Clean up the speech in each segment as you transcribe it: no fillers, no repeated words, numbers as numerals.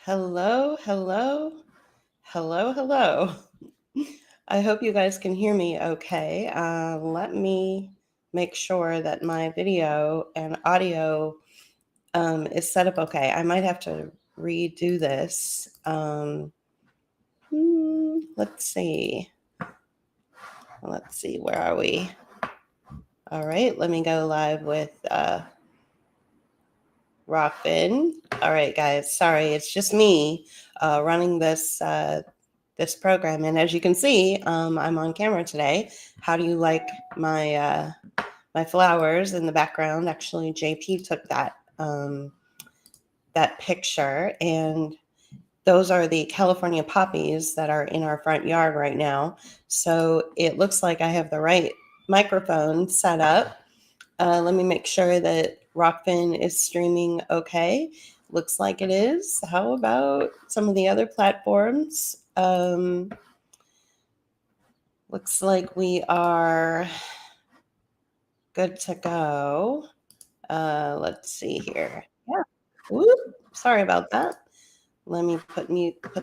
Hello, hello, hello, hello. I hope you guys can hear me okay. Let me make sure that my video and audio is set up okay. I might have to redo this. Let's see. Where are we? All right, let me go live with Rockfin. All right, guys. Sorry, it's just me running this program, and as you can see, I'm on camera today. How do you like my flowers in the background? Actually, JP took that picture, and those are the California poppies that are in our front yard right now. So it looks like I have the right microphone set up. Let me make sure that Rockfin is streaming okay. Looks like it is. How about some of the other platforms? Looks like we are good to go. Let's see here. Yeah. Whoop. Sorry about that. Let me put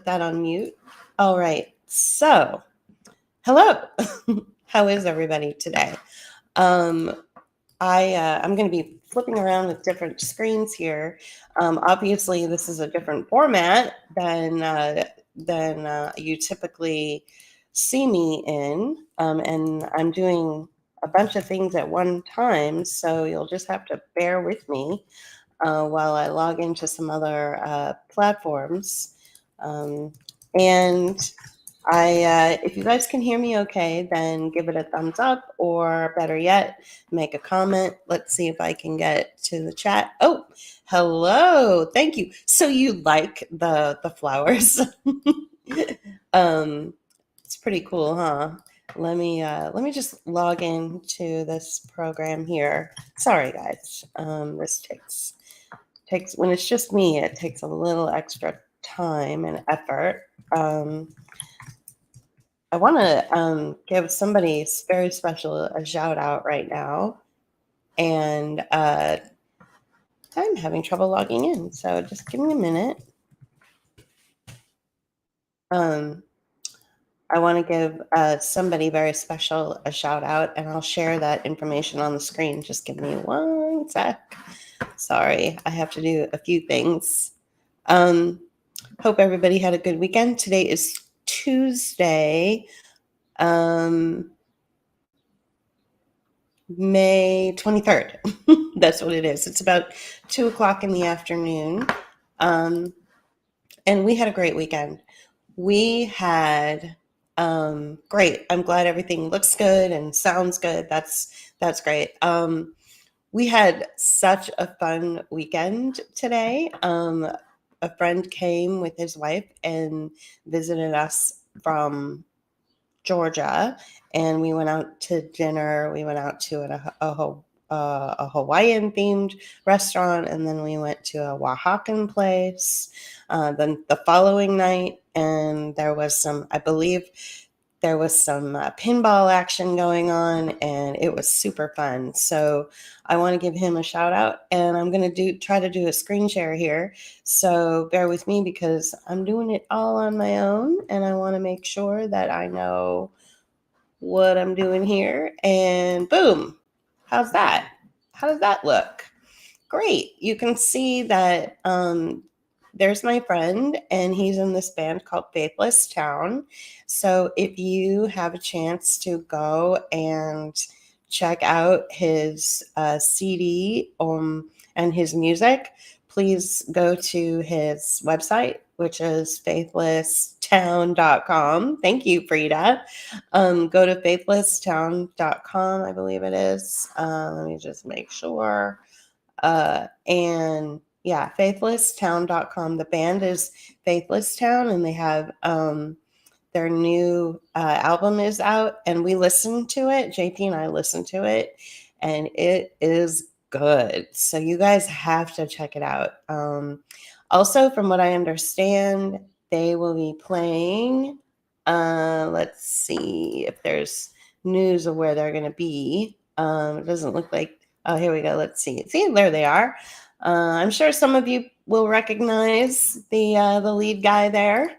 that on mute. All right. So, hello. How is everybody today? I'm going to be flipping around with different screens here. Obviously, this is a different format than you typically see me in, and I'm doing a bunch of things at one time, so you'll just have to bear with me while I log into some other platforms. And if you guys can hear me okay, then give it a thumbs up, or better yet, make a comment. Let's see if I can get to the chat. Oh, hello. Thank you. So you like the flowers? It's pretty cool, huh? Let me just log into this program here. Sorry, guys. This takes when it's just me, it takes a little extra time and effort. I want to give somebody very special a shout out right now, and I'm having trouble logging in, so just give me a minute. I want to give somebody very special a shout out, and I'll share that information on the screen. Just give me one sec. Sorry, I have to do a few things. Hope everybody had a good weekend. Today is Tuesday, May 23rd. That's what it is. It's about 2:00 in the afternoon. And we had a great weekend. We had great. I'm glad everything looks good and sounds good. That's great. We had such a fun weekend today. A friend came with his wife and visited us from Georgia, and we went out to dinner. We went out to a Hawaiian themed restaurant, and then we went to a Oaxacan place. Then the following night, and I believe there was some pinball action going on, and it was super fun. So I want to give him a shout out, and I'm going to try to do a screen share here. So bear with me because I'm doing it all on my own, and I want to make sure that I know what I'm doing here. And boom, how's that? How does that look? Great. You can see that there's my friend, and he's in this band called Faithless Town. So if you have a chance to go and check out his CD and his music, please go to his website, which is faithlesstown.com. Thank you, Frida. Go to faithlesstown.com, I believe it is. Let me just make sure. And yeah, faithlesstown.com. The band is Faithless Town, and they have their new album is out, and we listened to it. JP and I listened to it, and it is good. So you guys have to check it out. Also, from what I understand, they will be playing. Let's see if there's news of where they're going to be. It doesn't look like. Oh, here we go. Let's see. See, there they are. I'm sure some of you will recognize the lead guy there.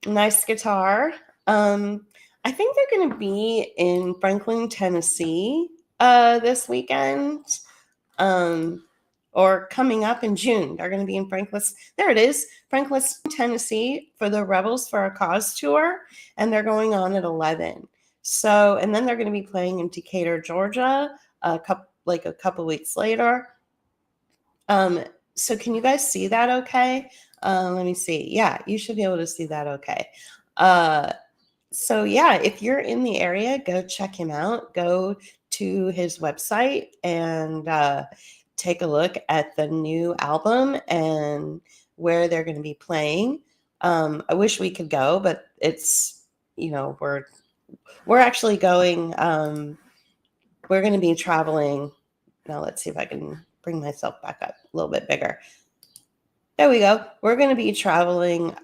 Nice guitar. I think they're going to be in Franklin, Tennessee this weekend. Or coming up in June. They're going to be in Franklin. There it is, Franklin, Tennessee for the Rebels for a Cause tour. And they're going on at 11. So, and then they're going to be playing in Decatur, Georgia, a couple weeks later. So can you guys see that okay? Let me see. Yeah, you should be able to see that okay. So yeah, if you're in the area, go check him out. Go to his website and take a look at the new album and where they're going to be playing. I wish we could go, but it's, we're actually going. We're going to be traveling. Now let's see if I can bring myself back up a little bit bigger. There we go. We're going to be traveling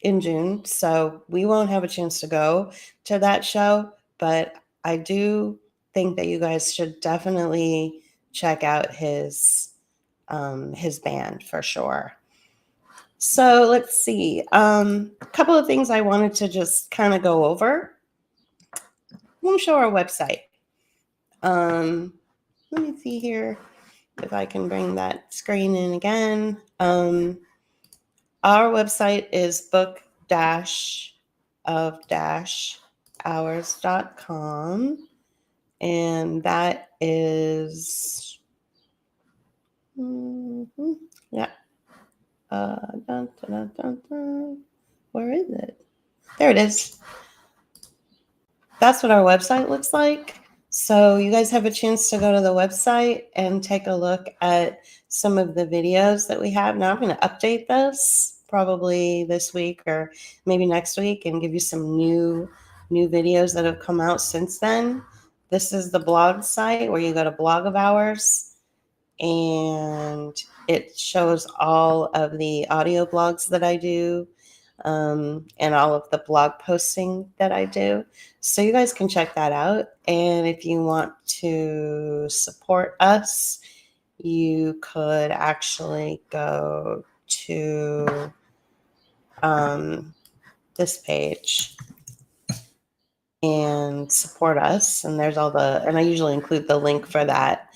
in June, so we won't have a chance to go to that show, but I do think that you guys should definitely check out his band for sure. So let's see. A couple of things I wanted to just kind of go over. We'll show our website. Let me see here if I can bring that screen in again. Our website is book-of-hours.com, and that is, yeah. Where is it? There it is. That's what our website looks like. So you guys have a chance to go to the website and take a look at some of the videos that we have. Now I'm going to update this probably this week or maybe next week and give you some new videos that have come out since then. This is the blog site where you go to Blog of Hours, and it shows all of the audio blogs that I do. And all of the blog posting that I do. So you guys can check that out. And if you want to support us, you could actually go to this page and support us. And there's and I usually include the link for that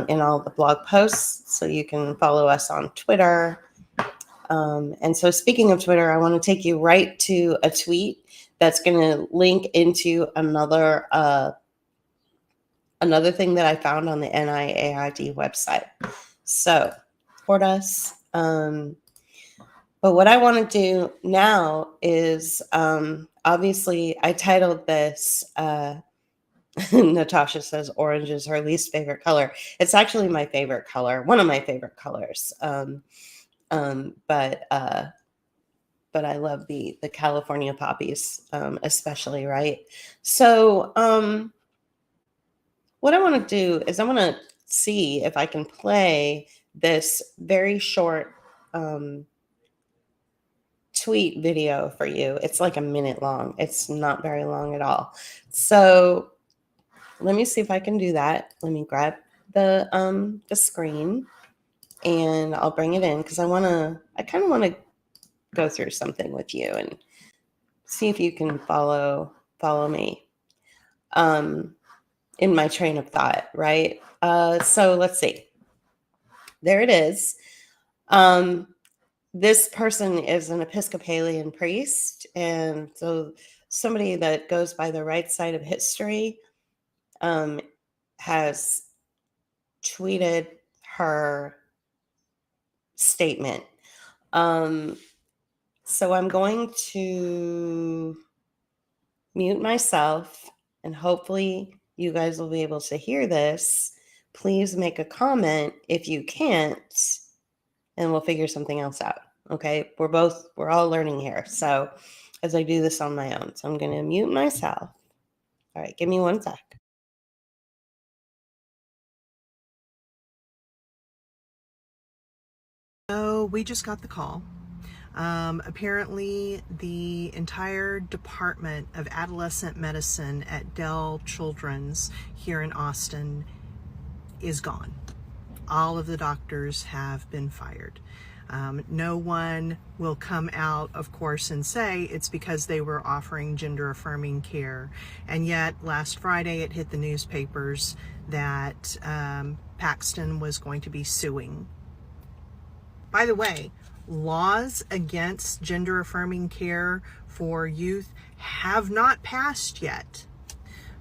in all the blog posts. So you can follow us on Twitter. And so speaking of Twitter, I want to take you right to a tweet that's going to link into another thing that I found on the NIAID website. So support us. But what I want to do now is, obviously I titled this, Natasha says orange is her least favorite color. It's actually my favorite color, one of my favorite colors. But I love the California poppies, especially, right? So what I want to do is I want to see if I can play this very short tweet video for you. It's like a minute long. It's not very long at all. So let me see if I can do that. Let me grab the screen and I'll bring it in because I kind of want to go through something with you and see if you can follow me in my train of thought, right? So let's see. There it is. This person is an Episcopalian priest, and so somebody that goes by the right side of history has tweeted her statement. So I'm going to mute myself, and hopefully you guys will be able to hear this. Please make a comment if you can't, and we'll figure something else out. Okay, we're all learning here. So as I do this on my own, so I'm going to mute myself. All right, give me 1 sec. So we just got the call. Apparently the entire department of adolescent medicine at Dell Children's here in Austin is gone. all of the doctors have been fired. No one will come out, of course, and say it's because they were offering gender affirming care. And yet, last Friday, it hit the newspapers that Paxton was going to be suing. By the way, laws against gender affirming care for youth have not passed yet.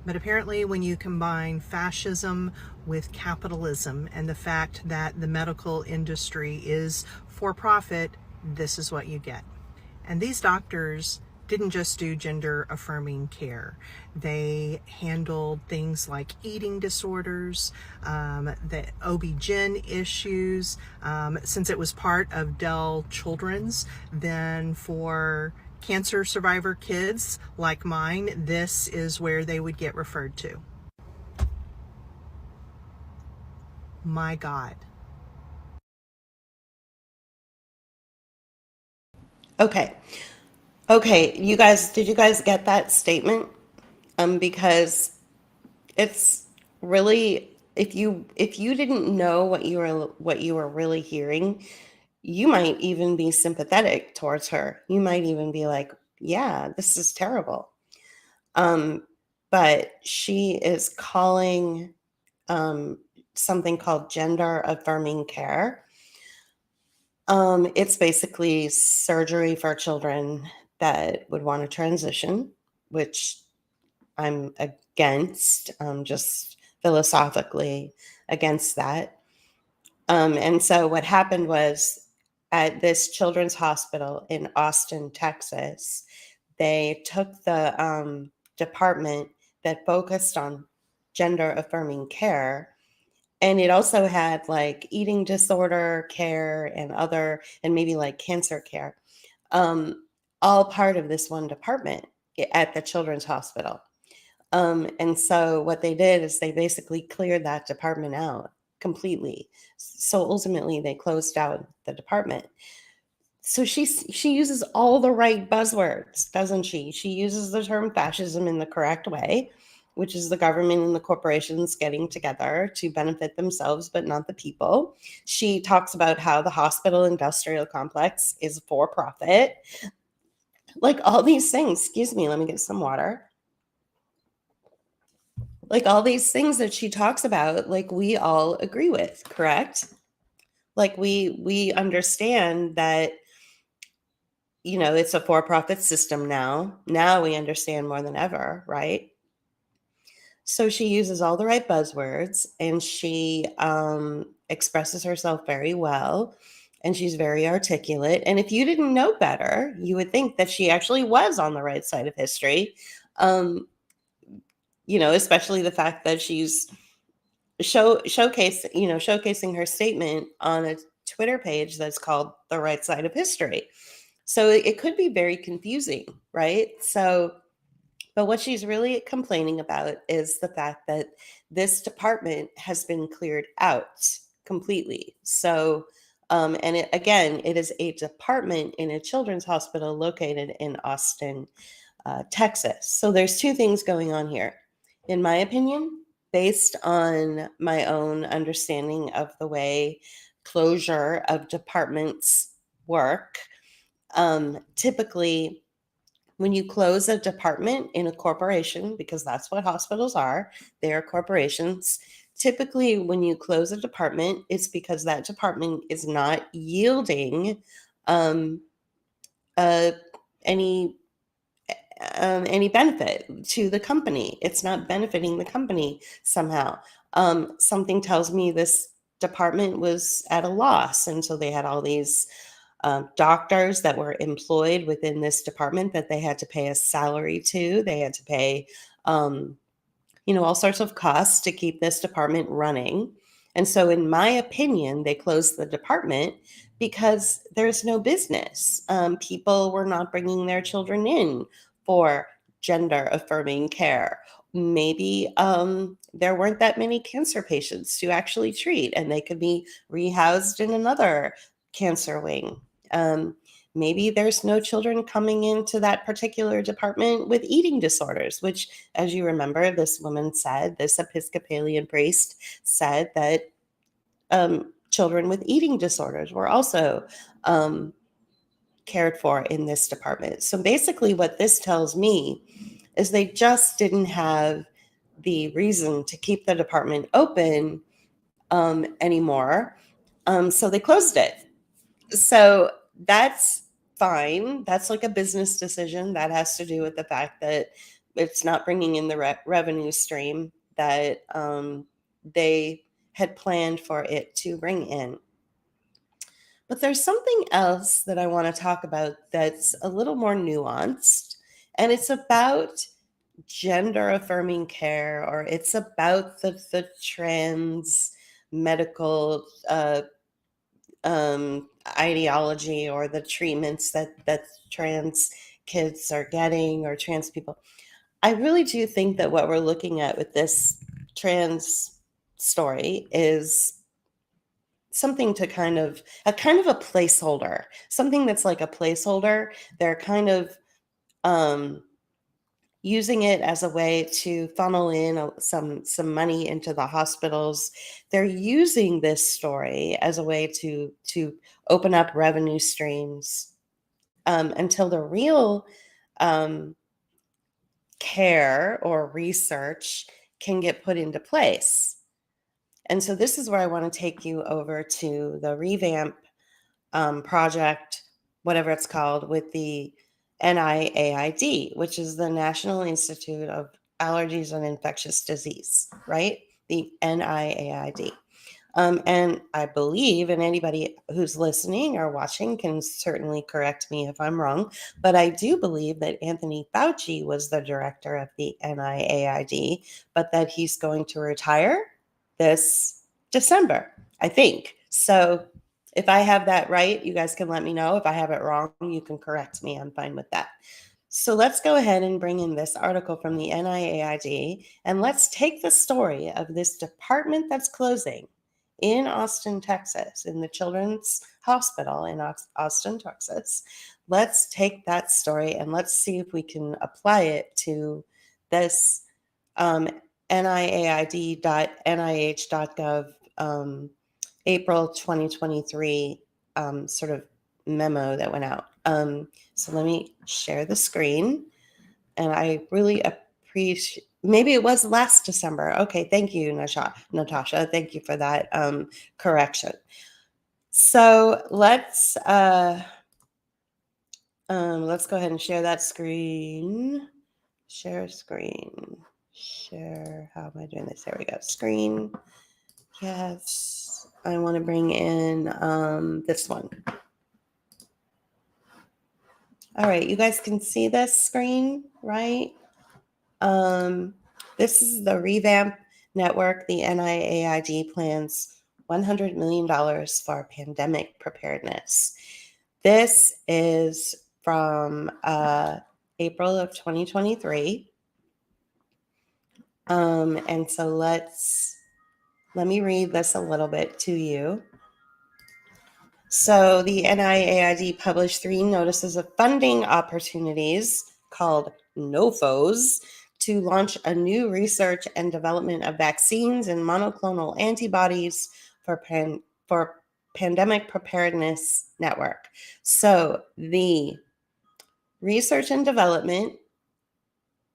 But apparently, when you combine fascism with capitalism and the fact that the medical industry is for profit, this is what you get. And these doctors didn't just do gender affirming care. They handled things like eating disorders, the OB-GYN issues. Since it was part of Dell Children's, then for cancer survivor kids like mine, this is where they would get referred to. My God. Okay, you guys, did you guys get that statement? Because it's really, if you didn't know what you were really hearing, you might even be sympathetic towards her. You might even be like, yeah, this is terrible. But she is calling something called gender affirming care. It's basically surgery for children that would want to transition, which I'm against, just philosophically against that. And so what happened was at this children's hospital in Austin, Texas, they took the department that focused on gender affirming care, and it also had like eating disorder care and maybe like cancer care, all part of this one department at the children's hospital. And so what they did is they basically cleared that department out completely. So ultimately they closed out the department. So she uses all the right buzzwords, doesn't she? She uses the term fascism in the correct way, which is the government and the corporations getting together to benefit themselves, but not the people. She talks about how the hospital industrial complex is for profit. Like all these things, excuse me, let me get some water. Like all these things that she talks about, like we all agree with, correct? Like we understand that, you know, it's a for-profit system now. Now we understand more than ever, right? So she uses all the right buzzwords, and she expresses herself very well, and she's very articulate. And if you didn't know better, you would think that she actually was on the right side of history. You know, especially the fact that she's showcasing her statement on a Twitter page that's called The Right Side of History. So it could be very confusing, right? So, but what she's really complaining about is the fact that this department has been cleared out completely. So, and it is a department in a children's hospital located in Austin, Texas. So there's two things going on here. In my opinion, based on my own understanding of the way closure of departments work, typically when you close a department in a corporation, because that's what hospitals are, they are corporations. Typically, when you close a department, it's because that department is not yielding um, any any benefit to the company. It's not benefiting the company somehow. Something tells me this department was at a loss, and so they had all these doctors that were employed within this department that they had to pay a salary to. They had to pay, all sorts of costs to keep this department running. And so, in my opinion, they closed the department because there's no business. People were not bringing their children in for gender affirming care. Maybe there weren't that many cancer patients to actually treat, and they could be rehoused in another cancer wing. Maybe there's no children coming into that particular department with eating disorders, which, as you remember, this woman said, this Episcopalian priest said that children with eating disorders were also cared for in this department. So basically, what this tells me is they just didn't have the reason to keep the department open anymore. So they closed it. So that's fine. That's like a business decision that has to do with the fact that it's not bringing in the revenue stream that they had planned for it to bring in. But there's something else that I want to talk about that's a little more nuanced, and it's about gender affirming care, or it's about the trans medical ideology, or the treatments that trans kids are getting, or trans people. I really do think that what we're looking at with this trans story is something to kind of a placeholder, something that's like a placeholder. They're kind of using it as a way to funnel in some money into the hospitals. They're using this story as a way to open up revenue streams until the real care or research can get put into place. And so this is where I want to take you over to the ReVAMPP project, whatever it's called, with the NIAID, which is the National Institute of Allergies and Infectious Disease, right? The NIAID. And I believe, and anybody who's listening or watching can certainly correct me if I'm wrong, but I do believe that Anthony Fauci was the director of the NIAID, but that he's going to retire this December, I think. So if I have that right, you guys can let me know. If I have it wrong, you can correct me. I'm fine with that. So let's go ahead and bring in this article from the NIAID, and let's take the story of this department that's closing in Austin, Texas, in the Children's Hospital in Austin, Texas. Let's take that story and let's see if we can apply it to this NIAID.nih.gov April 2023 sort of memo that went out. So let me share the screen, and I really appreciate. Maybe it was last December. Okay, thank you, Natasha. Thank you for that correction. So let's go ahead and share that screen. Share screen. Share. How am I doing this? There we go. Screen. Yes. I want to bring in this one. All right, you guys can see this screen, right? This is the ReVAMPP network. The NIAID plans $100 million for pandemic preparedness. This is from April of 2023. And so let me read this a little bit to you. So the NIAID published 3 notices of funding opportunities called NOFOs to launch a new research and development of vaccines and monoclonal antibodies for pandemic preparedness network. So the research and development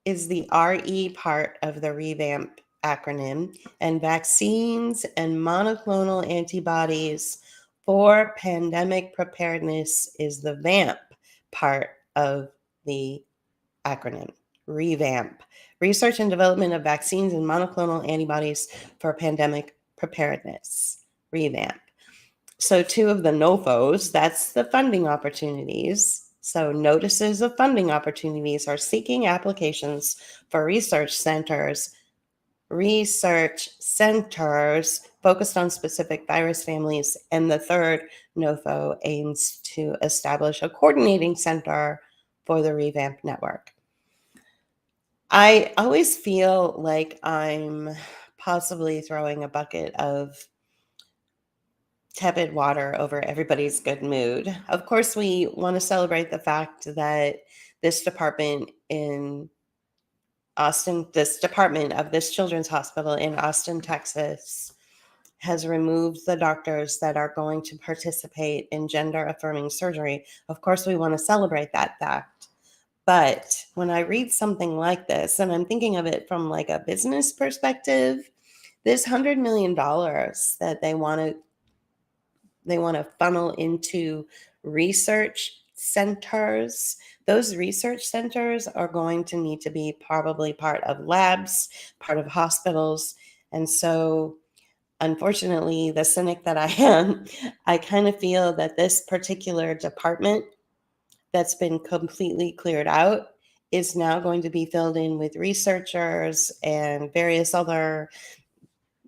is the RE part of the ReVAMPP acronym, and vaccines and monoclonal antibodies for pandemic preparedness is the VAMP part of the acronym. ReVAMPP, research and development of vaccines and monoclonal antibodies for pandemic preparedness. ReVAMPP. So 2 of the NOFOs, that's the funding opportunities. So notices of funding opportunities are seeking applications for research centers focused on specific virus families. And the 3rd NOFO aims to establish a coordinating center for the ReVAMPP network. I always feel like I'm possibly throwing a bucket of tepid water over everybody's good mood. Of course, we want to celebrate the fact that this department in Austin, this department of this children's hospital in Austin, Texas, has removed the doctors that are going to participate in gender affirming surgery. Of course, we want to celebrate that fact. But when I read something like this, and I'm thinking of it from like a business perspective, this $100 million that they want to funnel into research centers. Those research centers are going to need to be probably part of labs, part of hospitals. And so, unfortunately, the cynic that I am, I kind of feel that this particular department that's been completely cleared out is now going to be filled in with researchers and various other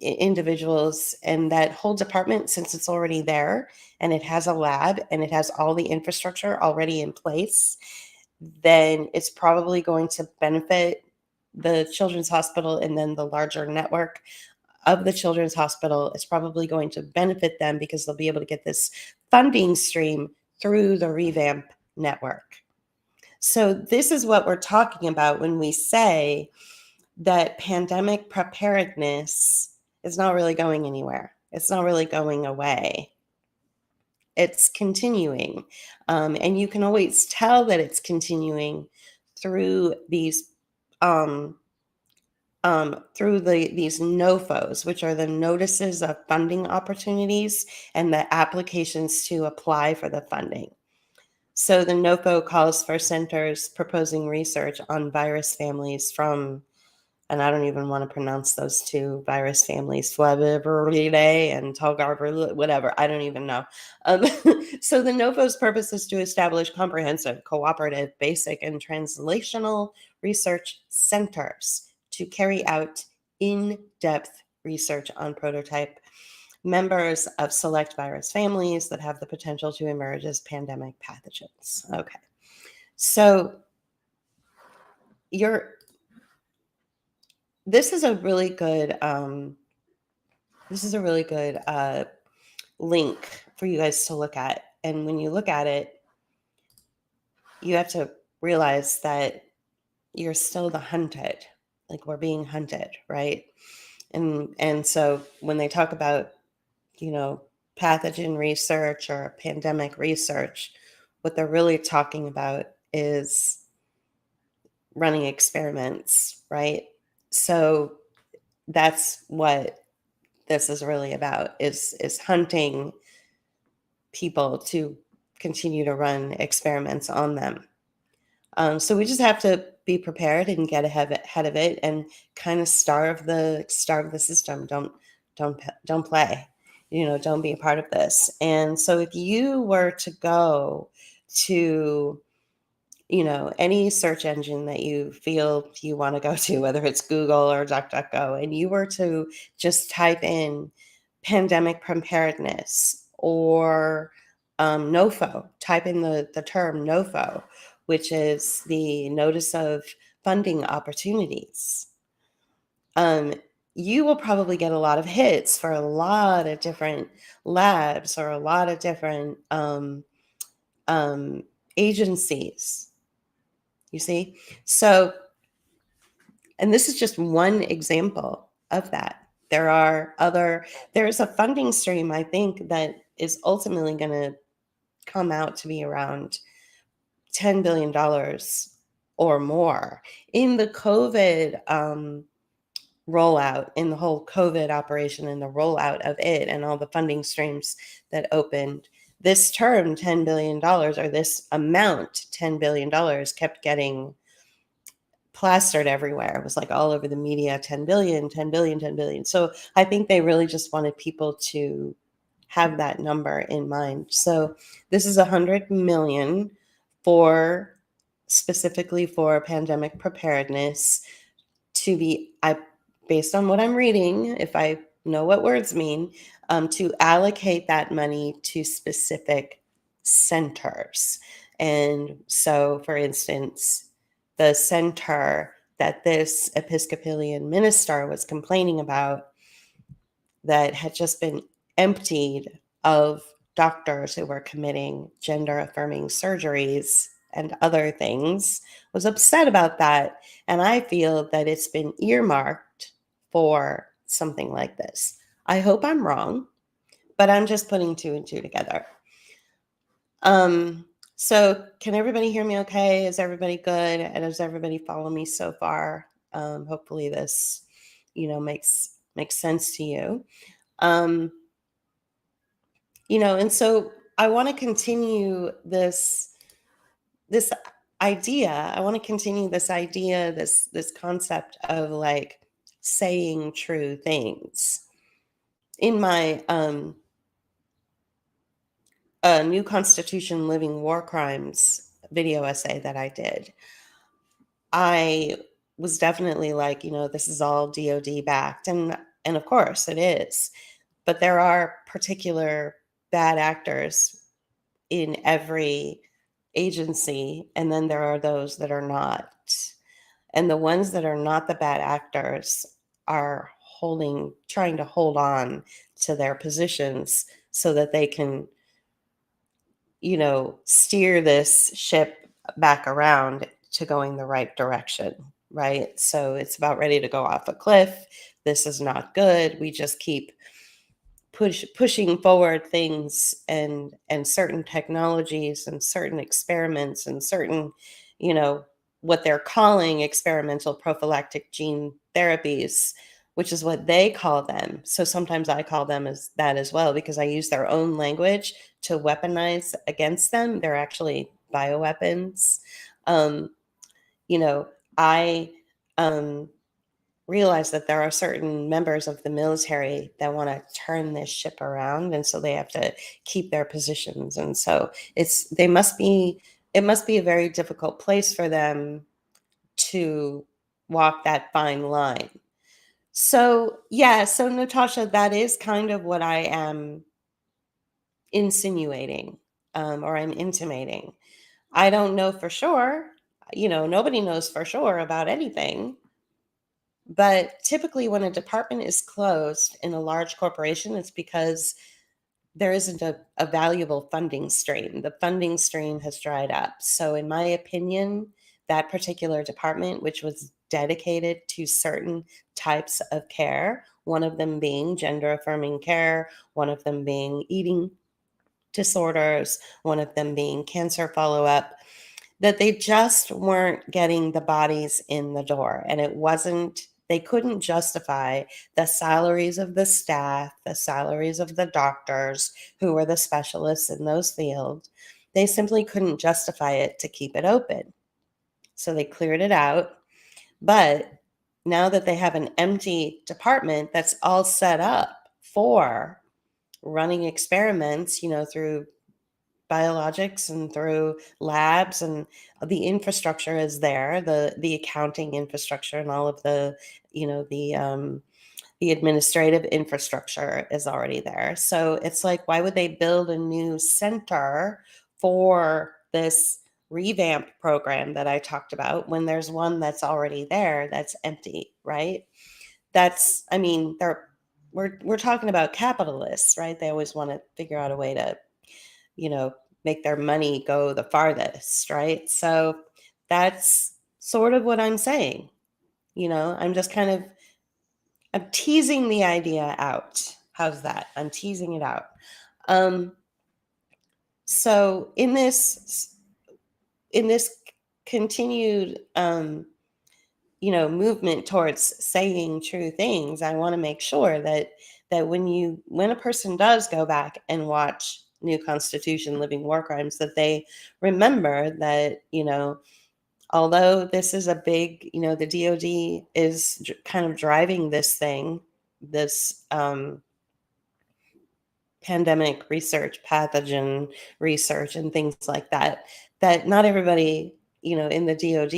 individuals. And that whole department, since it's already there and it has a lab and it has all the infrastructure already in place, then it's probably going to benefit the children's hospital, and then the larger network of the children's hospital is probably going to benefit them because they'll be able to get this funding stream through the ReVAMPP network. So this is what we're talking about when we say that pandemic preparedness is not really going anywhere. It's not really going away. It's continuing. And you can always tell that it's continuing through these these NOFOs, which are the notices of funding opportunities and the applications to apply for the funding. So the NOFO calls for centers proposing research on virus families from, and I don't even want to pronounce those two virus families, Flavividae and Talgarver, whatever. I don't even know. So the NOFO's purpose is to establish comprehensive, cooperative, basic, and translational research centers to carry out in-depth research on prototype members of select virus families that have the potential to emerge as pandemic pathogens. Okay. So this is a really good link for you guys to look at. And when you look at it, you have to realize that you're still the hunted. Like, we're being hunted, right? And so when they talk about, pathogen research or pandemic research, what they're really talking about is running experiments, right? So that's what this is really about, is hunting people to continue to run experiments on them. So we just have to be prepared and get ahead of it and kind of starve the system. Don't play, don't be a part of this. And so if you were to go to, any search engine that you feel you want to go to, whether it's Google or DuckDuckGo, and you were to just type in pandemic preparedness or NOFO, type in the term NOFO, which is the Notice of Funding Opportunities, you will probably get a lot of hits for a lot of different labs or a lot of different agencies, you see? So, and this is just one example of that. There's a funding stream, I think, that is ultimately going to come out to be around $10 billion or more in the COVID rollout, in the whole COVID operation and the rollout of it and all the funding streams that opened. This term, $10 billion, or this amount, $10 billion, kept getting plastered everywhere. It was like all over the media, 10 billion, 10 billion, 10 billion. So I think they really just wanted people to have that number in mind. So this is 100 million specifically for pandemic preparedness, to be, based on what I'm reading, if I know what words mean, to allocate that money to specific centers. And so, for instance, the center that this Episcopalian minister was complaining about, that had just been emptied of doctors who were committing gender affirming surgeries and other things, was upset about that. And I feel that it's been earmarked for something like this. I hope I'm wrong, but I'm just putting two and two together. So can everybody hear me okay? Is everybody good? And does everybody follow me so far? Hopefully this, makes sense to you. And so I want to continue this idea. I want to continue this idea, this concept of like saying true things. In my New Constitution Living War Crimes video essay that I did, I was definitely like, this is all DoD backed, and of course it is, but there are particular bad actors in every agency, and then there are those that are not. And the ones that are not the bad actors are trying to hold on to their positions so that they can, steer this ship back around to going the right direction, right? So it's about ready to go off a cliff. This is not good. We just keep pushing forward things and certain technologies and certain experiments and certain, what they're calling experimental prophylactic gene therapies, which is what they call them. So sometimes I call them as that as well, because I use their own language to weaponize against them. They're actually bioweapons. Um, I realize that there are certain members of the military that want to turn this ship around, and so they have to keep their positions. And so it must be a very difficult place for them to walk that fine line. So yeah, so Natasha, that is kind of what I am insinuating, or I'm intimating. I don't know for sure. Nobody knows for sure about anything. But typically, when a department is closed in a large corporation, it's because there isn't a valuable funding stream. The funding stream has dried up. So, in my opinion, that particular department, which was dedicated to certain types of care, one of them being gender affirming care, one of them being eating disorders, one of them being cancer follow up, that they just weren't getting the bodies in the door. And they couldn't justify the salaries of the staff, the salaries of the doctors who were the specialists in those fields. They simply couldn't justify it to keep it open. So they cleared it out. But now that they have an empty department that's all set up for running experiments, through biologics and through labs, and the infrastructure is there, the accounting infrastructure and all of the the administrative infrastructure is already there. So it's like, why would they build a new center for this revamp program that I talked about when there's one that's already there that's empty, right? We're talking about capitalists, right? They always want to figure out a way to make their money go the farthest, right? So that's sort of what I'm saying. I'm just I'm teasing the idea out. How's that? I'm teasing it out. So in this continued movement towards saying true things, I want to make sure that when a person does go back and watch New Constitution Living War Crimes, that they remember that although this is a big, the DoD is kind of driving this thing, this pandemic research, pathogen research, and things like that, that not everybody, in the DoD,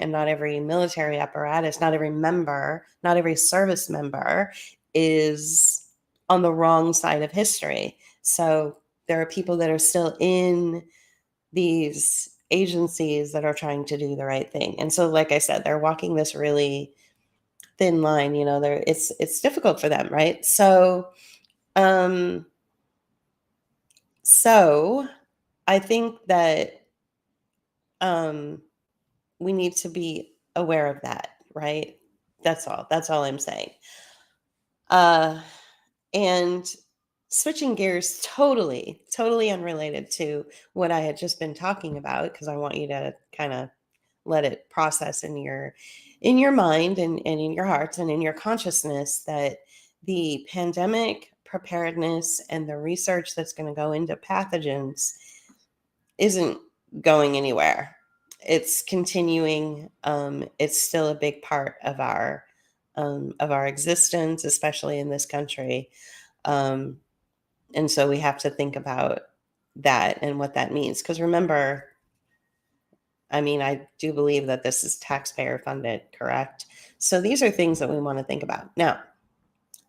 and not every military apparatus, not every member, not every service member is on the wrong side of history. So there are people that are still in these agencies that are trying to do the right thing. And so, like I said, they're walking this really thin line, it's difficult for them, right? So I think that we need to be aware of that, right? That's all I'm saying. And switching gears, totally unrelated to what I had just been talking about, because I want you to kind of let it process in your mind and in your hearts and in your consciousness, that the pandemic preparedness and the research that's going to go into pathogens isn't going anywhere. It's continuing. It's still a big part of our existence, especially in this country. Um, and so we have to think about that and what that means. Because remember, I mean, I do believe that this is taxpayer funded, correct? So these are things that we want to think about. Now,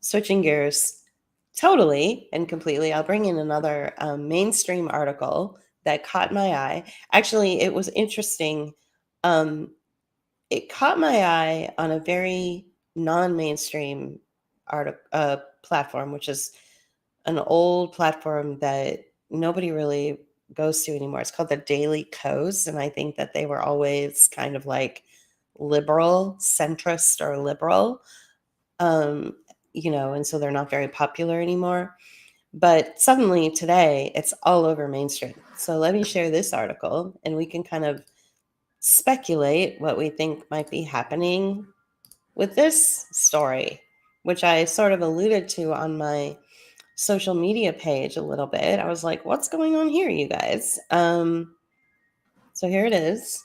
switching gears totally and completely, I'll bring in another mainstream article that caught my eye. Actually, it was interesting. It caught my eye on a very non-mainstream platform, which is an old platform that nobody really goes to anymore. It's called the Daily Kos, and I think that they were always kind of like liberal, centrist or liberal, and so they're not very popular anymore. But suddenly today, it's all over mainstream. So let me share this article, and we can kind of speculate what we think might be happening with this story, which I sort of alluded to on my social media page a little bit. I was like, what's going on here, you guys? So here it is.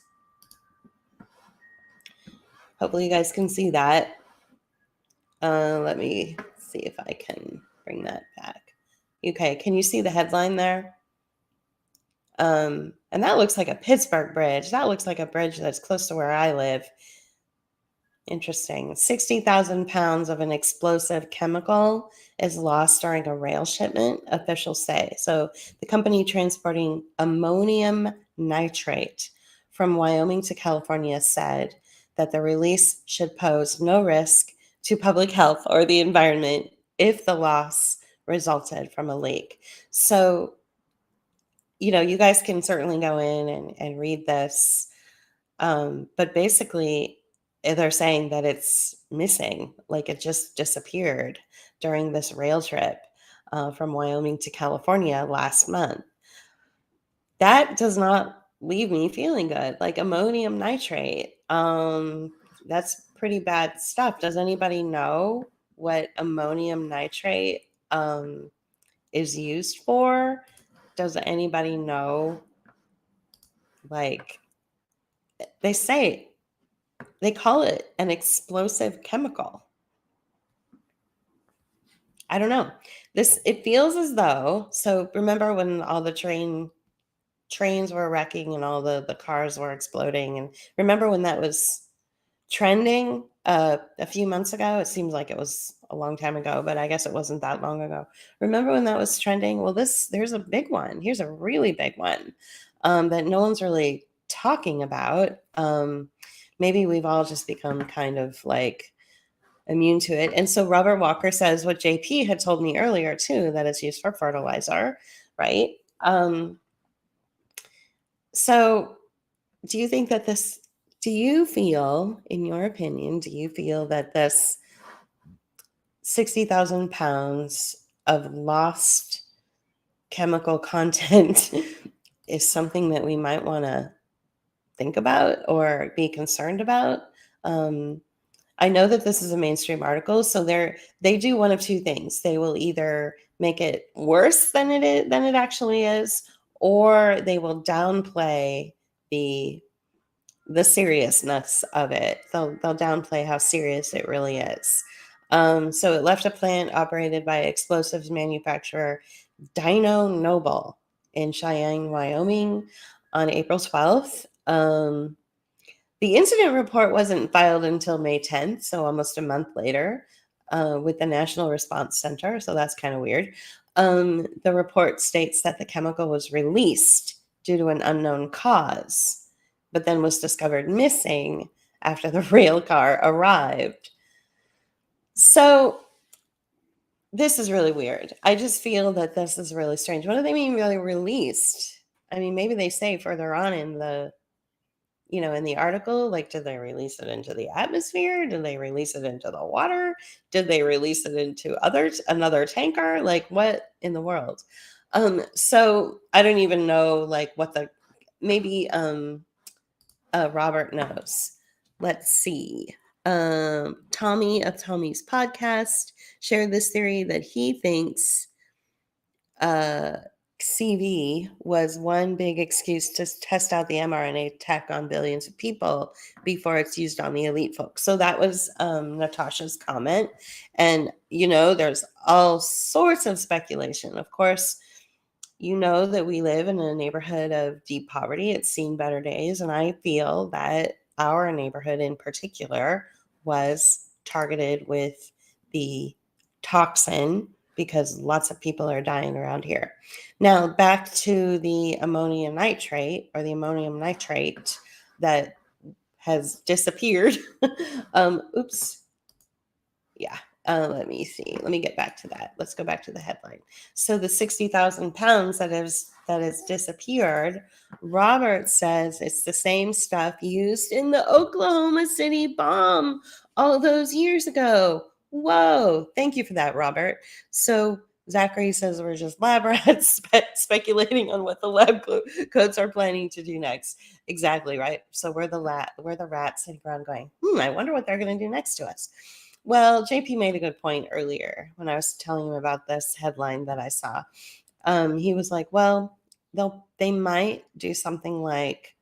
Hopefully you guys can see that. Let me see if I can bring that back. Okay, can you see the headline there? And that looks like a Pittsburgh bridge. That looks like a bridge that's close to where I live. Interesting. 60,000 pounds of an explosive chemical is lost during a rail shipment, officials say. So the company transporting ammonium nitrate from Wyoming to California said that the release should pose no risk to public health or the environment if the loss resulted from a leak. So, you guys can certainly go in and read this. But basically, they're saying that it's missing, like it just disappeared during this rail trip from Wyoming to California last month. That does not leave me feeling good. Like ammonium nitrate, that's pretty bad stuff. Does anybody know what ammonium nitrate is used for? Does anybody know? Like, they call it an explosive chemical. I don't know. It feels as though, so remember when all the trains were wrecking and all the cars were exploding, and remember when that was trending a few months ago? It seems like it was a long time ago, but I guess it wasn't that long ago. Remember when that was trending? Well, there's a big one. Here's a really big one that no one's really talking about. Maybe we've all just become kind of like immune to it. And so Robert Walker says what JP had told me earlier too, that it's used for fertilizer, right? So do you think that do you feel, in your opinion, do you feel that this 60,000 pounds of lost chemical content is something that we might want to think about or be concerned about? I know that this is a mainstream article, so they do one of two things. They will either make it worse than it actually is, or they will downplay the seriousness of it. They'll downplay how serious it really is. So it left a plant operated by explosives manufacturer Dyno Nobel in Cheyenne, Wyoming on April 12th. The incident report wasn't filed until May 10th, so almost a month later, with the National Response Center. So that's kind of weird. The report states that the chemical was released due to an unknown cause, but then was discovered missing after the rail car arrived. So this is really weird. I just feel that this is really strange. What do they mean really released? I mean, maybe they say further on in the in the article, like, did they release it into the atmosphere? Did they release it into the water? Did they release it into another tanker? Like, what in the world? So I don't even know, like, maybe Robert knows. Let's see. Tommy of Tommy's podcast shared this theory that he thinks CV was one big excuse to test out the mRNA tech on billions of people before it's used on the elite folks. So that was Natasha's comment. And, there's all sorts of speculation. Of course, that we live in a neighborhood of deep poverty. It's seen better days. And I feel that our neighborhood in particular was targeted with the toxin because lots of people are dying around here. Now, back to the ammonium nitrate that has disappeared. Oops. Yeah. Let me see. Let me get back to that. Let's go back to the headline. So the 60,000 pounds that has disappeared, Robert says it's the same stuff used in the Oklahoma City bomb all those years ago. Whoa. Thank you for that, Robert. So Zachary says we're just lab rats speculating on what the lab coats are planning to do next. Exactly, right? So we're the rats sitting around going, I wonder what they're going to do next to us. Well, JP made a good point earlier when I was telling him about this headline that I saw. He was like, well, they might do something like,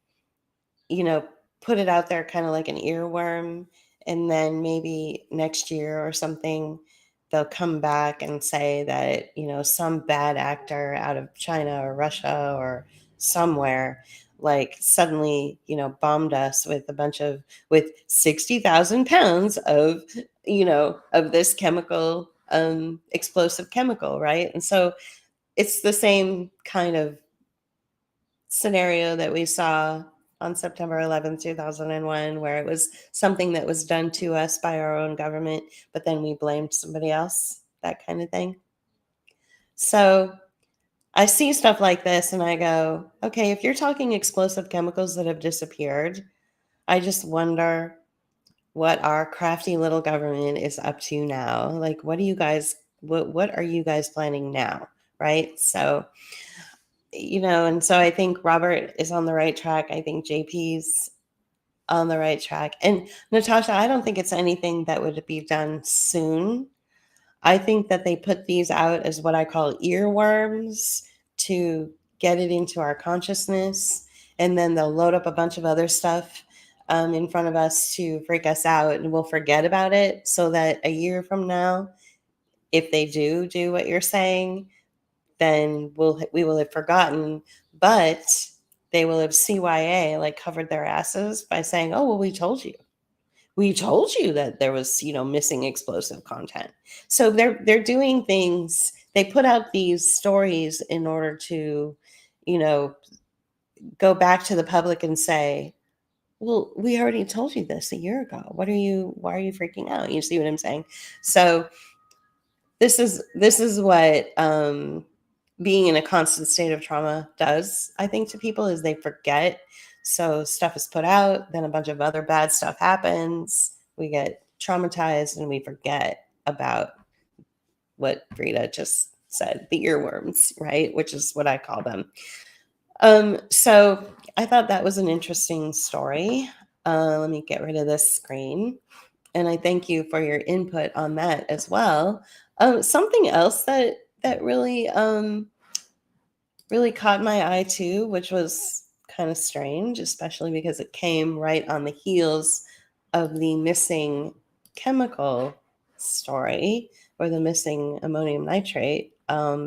put it out there kind of like an earworm. And then maybe next year or something, they'll come back and say that, some bad actor out of China or Russia or somewhere like suddenly, bombed us with 60,000 pounds of this chemical, explosive chemical, right? And so it's the same kind of scenario that we saw on September 11th, 2001, where it was something that was done to us by our own government, but then we blamed somebody else, that kind of thing. So I see stuff like this and I go, okay, if you're talking explosive chemicals that have disappeared, I just wonder what our crafty little government is up to now. Like, what are you guys planning now? Right. So, and so I think Robert is on the right track. I think JP's on the right track. And Natasha, I don't think it's anything that would be done soon. I think that they put these out as what I call earworms to get it into our consciousness. And then they'll load up a bunch of other stuff in front of us to freak us out, and we'll forget about it so that a year from now, if they do what you're saying, then we will have forgotten, but they will have CYA like covered their asses by saying, oh, well, we told you that there was, missing explosive content. So they're doing things. They put out these stories in order to, go back to the public and say, well, we already told you this a year ago. Why are you freaking out? You see what I'm saying? So this is what being in a constant state of trauma does, I think, to people, is they forget. So stuff is put out, then a bunch of other bad stuff happens. We get traumatized and we forget about what Frida just said, the earworms, right? Which is what I call them. So I thought that was an interesting story. Let me get rid of this screen. And I thank you for your input on that as well. Something else that really caught my eye too, which was kind of strange, especially because it came right on the heels of the missing chemical story, or the missing ammonium nitrate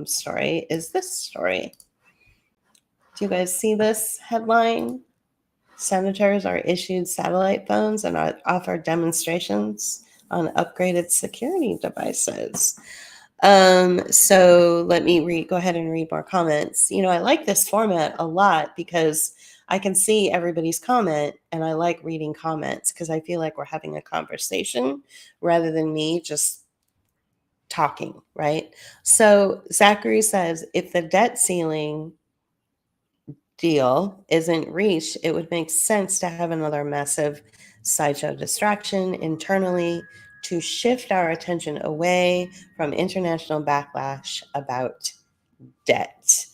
story, is this story. Do you guys see this headline? Senators are issued satellite phones and are offered demonstrations on upgraded security devices. So let me go ahead and read more comments. I like this format a lot because I can see everybody's comment, and I like reading comments because I feel like we're having a conversation rather than me just talking, right? So Zachary says, if the debt ceiling deal isn't reached, it would make sense to have another massive sideshow distraction internally to shift our attention away from international backlash about debt.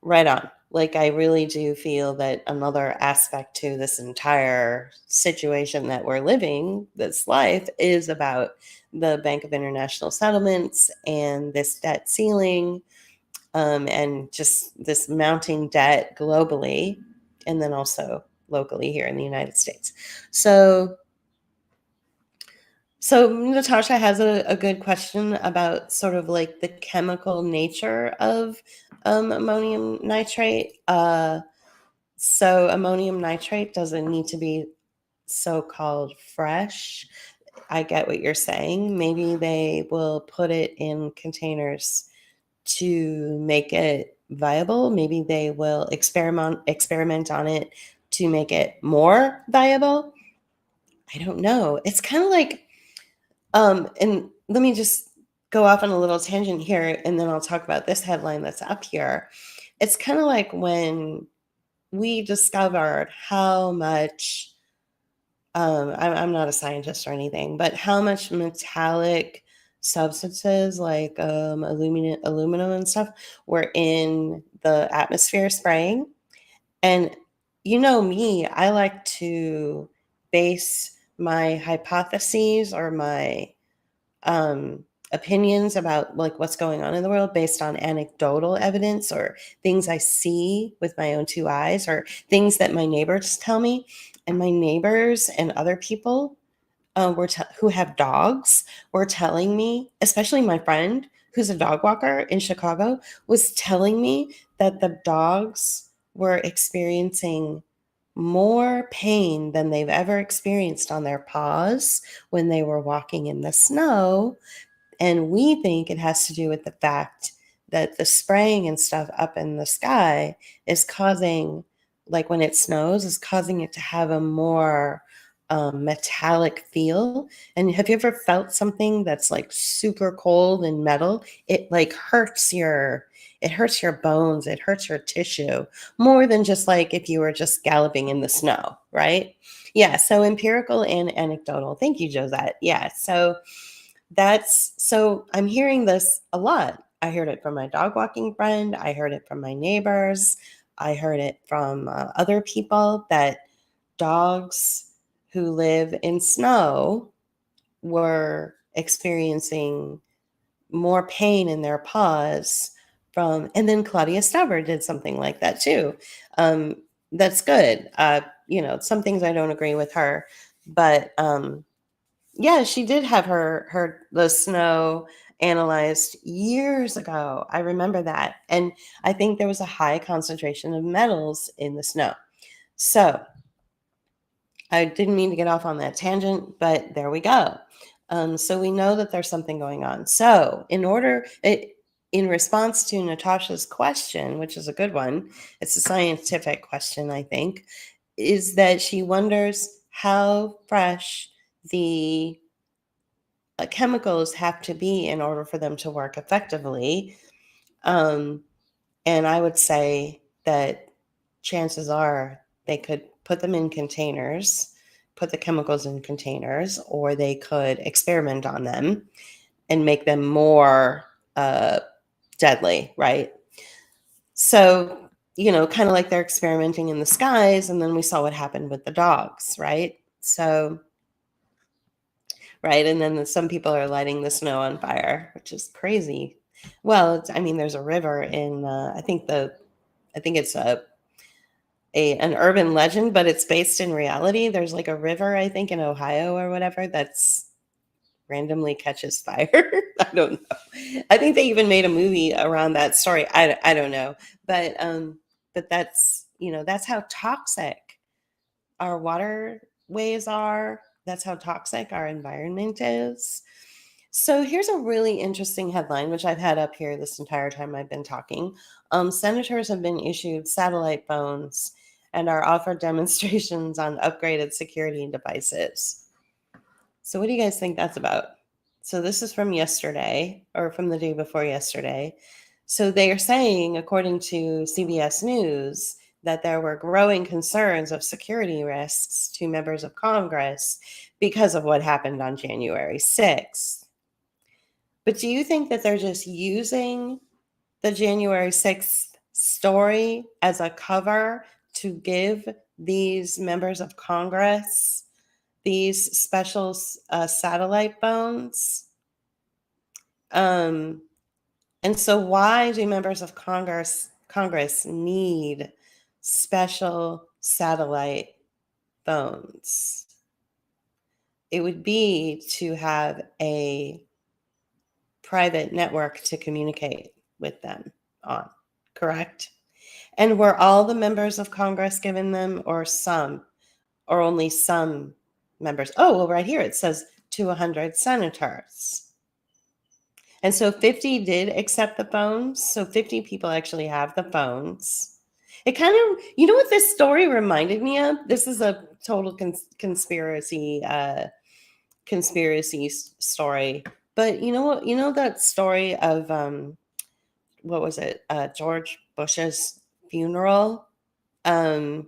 Right on. Like, I really do feel that another aspect to this entire situation that we're living, this life, is about the Bank of International Settlements and this debt ceiling, and just this mounting debt globally, and then also locally here in the United States. So Natasha has a good question about sort of like the chemical nature of ammonium nitrate. So ammonium nitrate doesn't need to be so-called fresh. I get what you're saying. Maybe they will put it in containers to make it viable. Maybe they will experiment on it to make it more viable. I don't know. It's kind of like, and let me just go off on a little tangent here, and then I'll talk about this headline that's up here. It's kind of like when we discovered how much, I'm not a scientist or anything, but how much metallic substances like aluminum and stuff were in the atmosphere spraying. And you know me, I like to base my hypotheses or my opinions about like what's going on in the world based on anecdotal evidence or things I see with my own two eyes or things that my neighbors tell me. And my neighbors and other people who have dogs were telling me, especially my friend who's a dog walker in Chicago, was telling me that the dogs were experiencing more pain than they've ever experienced on their paws when they were walking in the snow. And we think it has to do with the fact that the spraying and stuff up in the sky is causing, like when it snows, is causing it to have a more metallic feel. And have you ever felt something that's like super cold and metal? It like it hurts your bones, it hurts your tissue more than just like if you were just galloping in the snow, right? Yeah, so empirical and anecdotal. Thank you, Josette. Yeah, so I'm hearing this a lot. I heard it from my dog walking friend. I heard it from my neighbors. I heard it from other people that dogs who live in snow were experiencing more pain in their paws from, and then Claudia Stauber did something like that too. That's good. Some things I don't agree with her, but yeah, she did have the snow analyzed years ago. I remember that. And I think there was a high concentration of metals in the snow. So I didn't mean to get off on that tangent, but there we go. So we know that there's something going on. So in response to Natasha's question, which is a good one, it's a scientific question, I think, is that she wonders how fresh the chemicals have to be in order for them to work effectively. And I would say that chances are they could put them in containers, put the chemicals in containers, or they could experiment on them and make them more deadly, right? So, kind of like they're experimenting in the skies, and then we saw what happened with the dogs, right? So, right, and then some people are lighting the snow on fire, which is crazy. Well, there's a river in, I think it's an urban legend, but it's based in reality. There's like a river, I think, in Ohio or whatever, that's randomly catches fire. I don't know. I think they even made a movie around that story. I don't know, but that's how toxic our waterways are. That's how toxic our environment is. So here's a really interesting headline, which I've had up here this entire time I've been talking. Senators have been issued satellite phones and are offered demonstrations on upgraded security devices. So what do you guys think that's about? So this is from yesterday, or from the day before yesterday. So they are saying, according to CBS News, that there were growing concerns of security risks to members of Congress because of what happened on January 6th. But do you think that they're just using the January 6th story as a cover to give these members of Congress these special satellite phones? And so why do members of Congress need special satellite phones? It would be to have a private network to communicate with them on, correct? And were all the members of Congress given them, or some, or only some members? Oh, well, right here it says 200 senators. And so 50 did accept the phones. So 50 people actually have the phones. It kind of, you know what this story reminded me of? This is a total conspiracy story. But you know what? You know that story of what was it? George Bush's funeral. Remember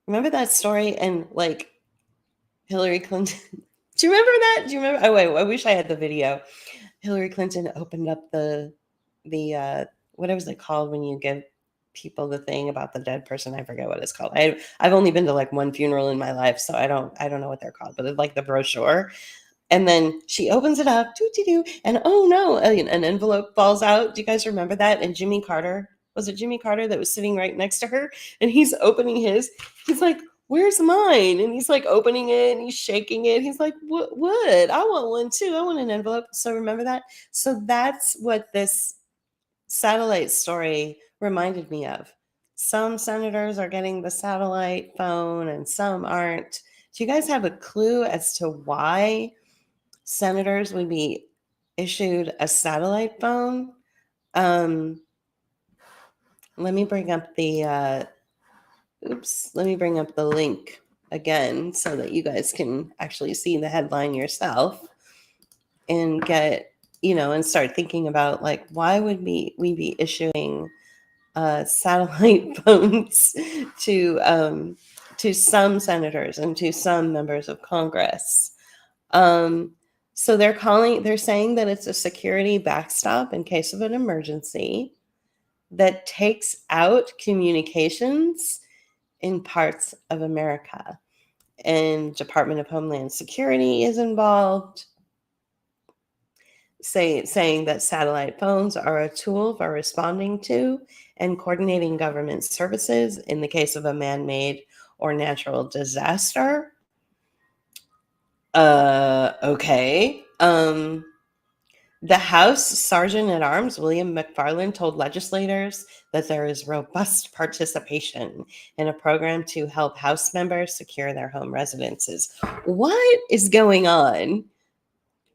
that story? And like Hillary Clinton. Do you remember that? Do you remember? Oh wait, I wish I had the video. Hillary Clinton opened up the what was it called when you give people the thing about the dead person? I forget what it's called. I've only been to like one funeral in my life, so I don't know what they're called, but it's like the brochure. And then she opens it up, and oh no, an envelope falls out. Do you guys remember that? And Jimmy Carter, was it Jimmy Carter that was sitting right next to her? And he's opening his. He's like, "Where's mine?" And he's like opening it and he's shaking it. He's like, "What? I want one too. I want an envelope." So remember that? So that's what this satellite story reminded me of. Some senators are getting the satellite phone and some aren't. Do you guys have a clue as to why senators would be issued a satellite phone? Let me bring up the let me bring up the link again so that you guys can actually see the headline yourself and get, and start thinking about like, why would we be issuing satellite phones to some senators and to some members of Congress? So they're saying that it's a security backstop in case of an emergency that takes out communications in parts of America. And Department of Homeland Security is involved, saying that satellite phones are a tool for responding to and coordinating government services in the case of a man-made or natural disaster. Okay. The House Sergeant at Arms, William McFarland, told legislators that there is robust participation in a program to help House members secure their home residences. What is going on?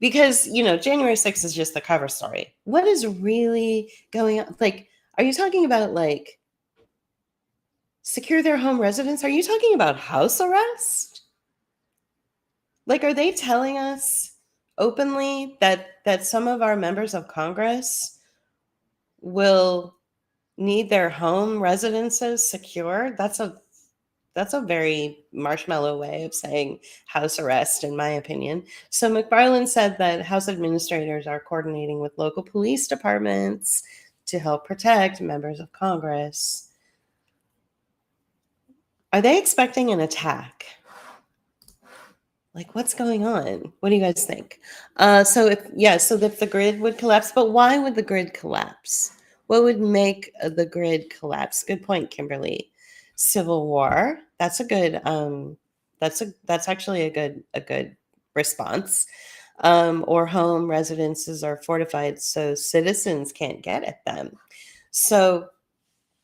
Because, January 6th is just the cover story. What is really going on? Like, are you talking about like secure their home residence? Are you talking about house arrest? Like, are they telling us openly that some of our members of Congress will need their home residences secured? That's a very marshmallow way of saying house arrest, in my opinion. So McFarland said that House administrators are coordinating with local police departments to help protect members of Congress. Are they expecting an attack? Like, what's going on? What do you guys think? So if the grid would collapse, but why would the grid collapse? What would make the grid collapse? Good point, Kimberly. Civil war. That's a good. That's actually a good response. Or home residences are fortified so citizens can't get at them. So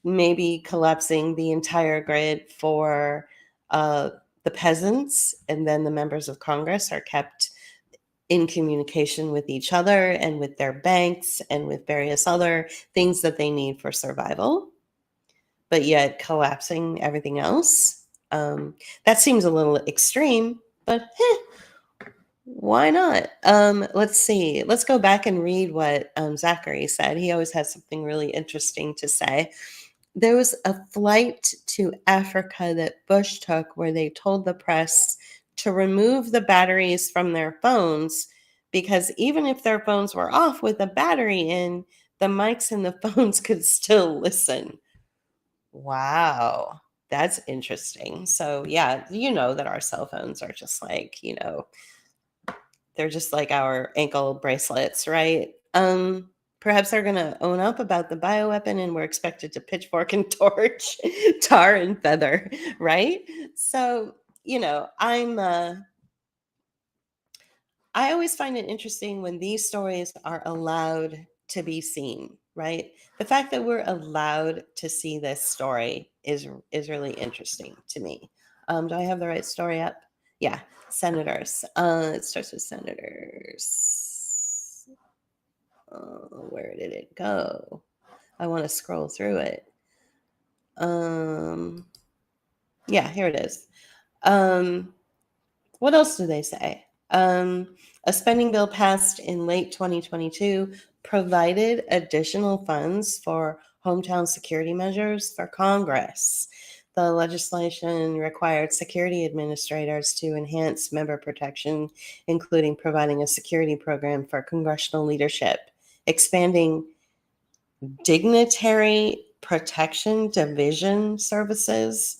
maybe collapsing the entire grid for the peasants, and then the members of Congress are kept in communication with each other and with their banks and with various other things that they need for survival, but yet collapsing everything else. That seems a little extreme, but why not? Let's see. Let's go back and read what Zachary said. He always has something really interesting to say. there was a flight to Africa that Bush took where they told the press to remove the batteries from their phones, because even if their phones were off with the battery in, the mics in the phones could still listen. Wow, that's interesting. So, yeah, you know that our cell phones are just like, they're just like our ankle bracelets, right? Perhaps they're going to own up about the bioweapon and we're expected to pitchfork and torch, tar and feather, right? So, I always find it interesting when these stories are allowed to be seen, right? The fact that we're allowed to see this story is really interesting to me. Do I have the right story up? Yeah, senators. It starts with senators. Where did it go? I want to scroll through it. Yeah, here it is. What else do they say? A spending bill passed in late 2022 provided additional funds for hometown security measures for Congress. The legislation required security administrators to enhance member protection, including providing a security program for congressional leadership, expanding dignitary protection division services,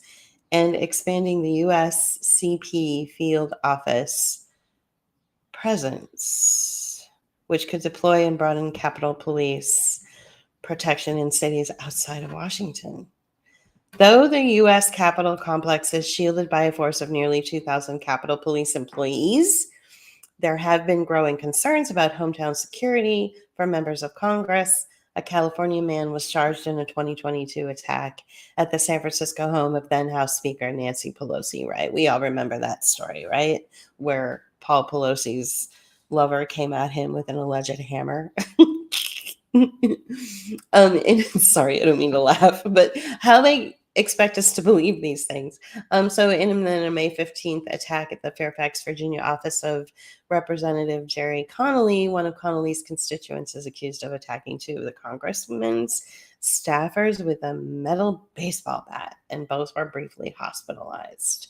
and expanding the USCP field office presence, which could deploy and broaden Capitol Police protection in cities outside of Washington. Though the U.S. Capitol complex is shielded by a force of nearly 2,000 Capitol Police employees, there have been growing concerns about hometown security for members of Congress. A California man was charged in a 2022 attack at the San Francisco home of then House Speaker Nancy Pelosi, right? We all remember that story, right? Where Paul Pelosi's lover came at him with an alleged hammer. Sorry, I don't mean to laugh, but how they expect us to believe these things. So in a May 15th attack at the Fairfax, Virginia office of Representative Jerry Connolly, one of Connolly's constituents is accused of attacking two of the congresswoman's staffers with a metal baseball bat, and both were briefly hospitalized.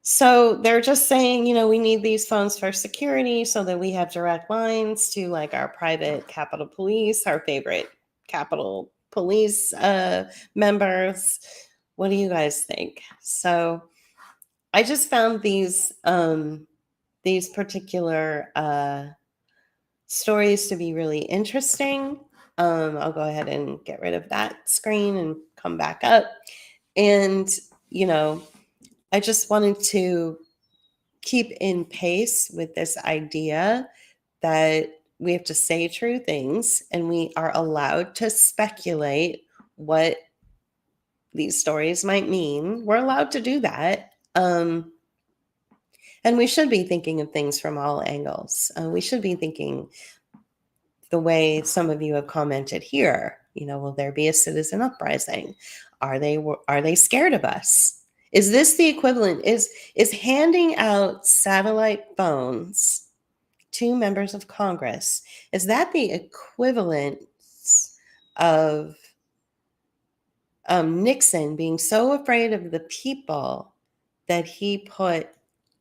So they're just saying, we need these phones for security so that we have direct lines to like our private Capitol Police, our favorite Capitol Police members. What do you guys think? So I just found these particular stories to be really interesting. I'll go ahead and get rid of that screen and come back up. And, I just wanted to keep in pace with this idea that we have to say true things and we are allowed to speculate what these stories might mean. We're allowed to do that. And we should be thinking of things from all angles. We should be thinking the way some of you have commented here. Will there be a citizen uprising? Are they scared of us? Is this the equivalent? Is handing out satellite phones to members of Congress, is that the equivalent of Nixon being so afraid of the people that he put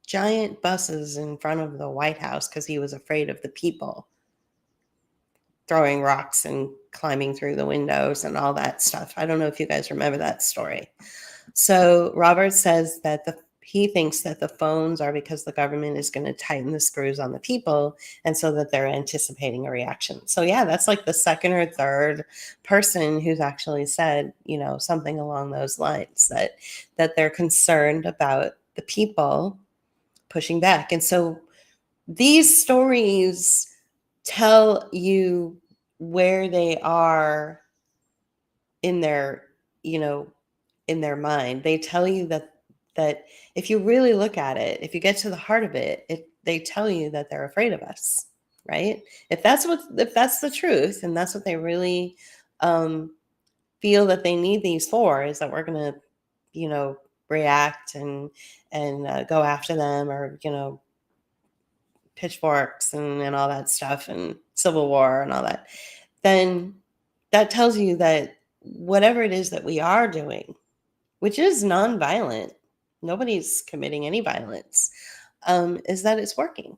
giant buses in front of the White House because he was afraid of the people throwing rocks and climbing through the windows and all that stuff? I don't know if you guys remember that story. So Robert says that he thinks that the phones are because the government is going to tighten the screws on the people, and so that they're anticipating a reaction. So yeah, that's like the second or third person who's actually said, something along those lines, that they're concerned about the people pushing back. And so these stories tell you where they are in their, in their mind. They tell you that if you really look at it, if you get to the heart of it, they tell you that they're afraid of us, right? If that's the truth, and that's what they really feel that they need these for, is that we're going to, react and go after them, or pitchforks and all that stuff, and civil war and all that, then that tells you that whatever it is that we are doing, which is nonviolent, nobody's committing any violence, is that it's working.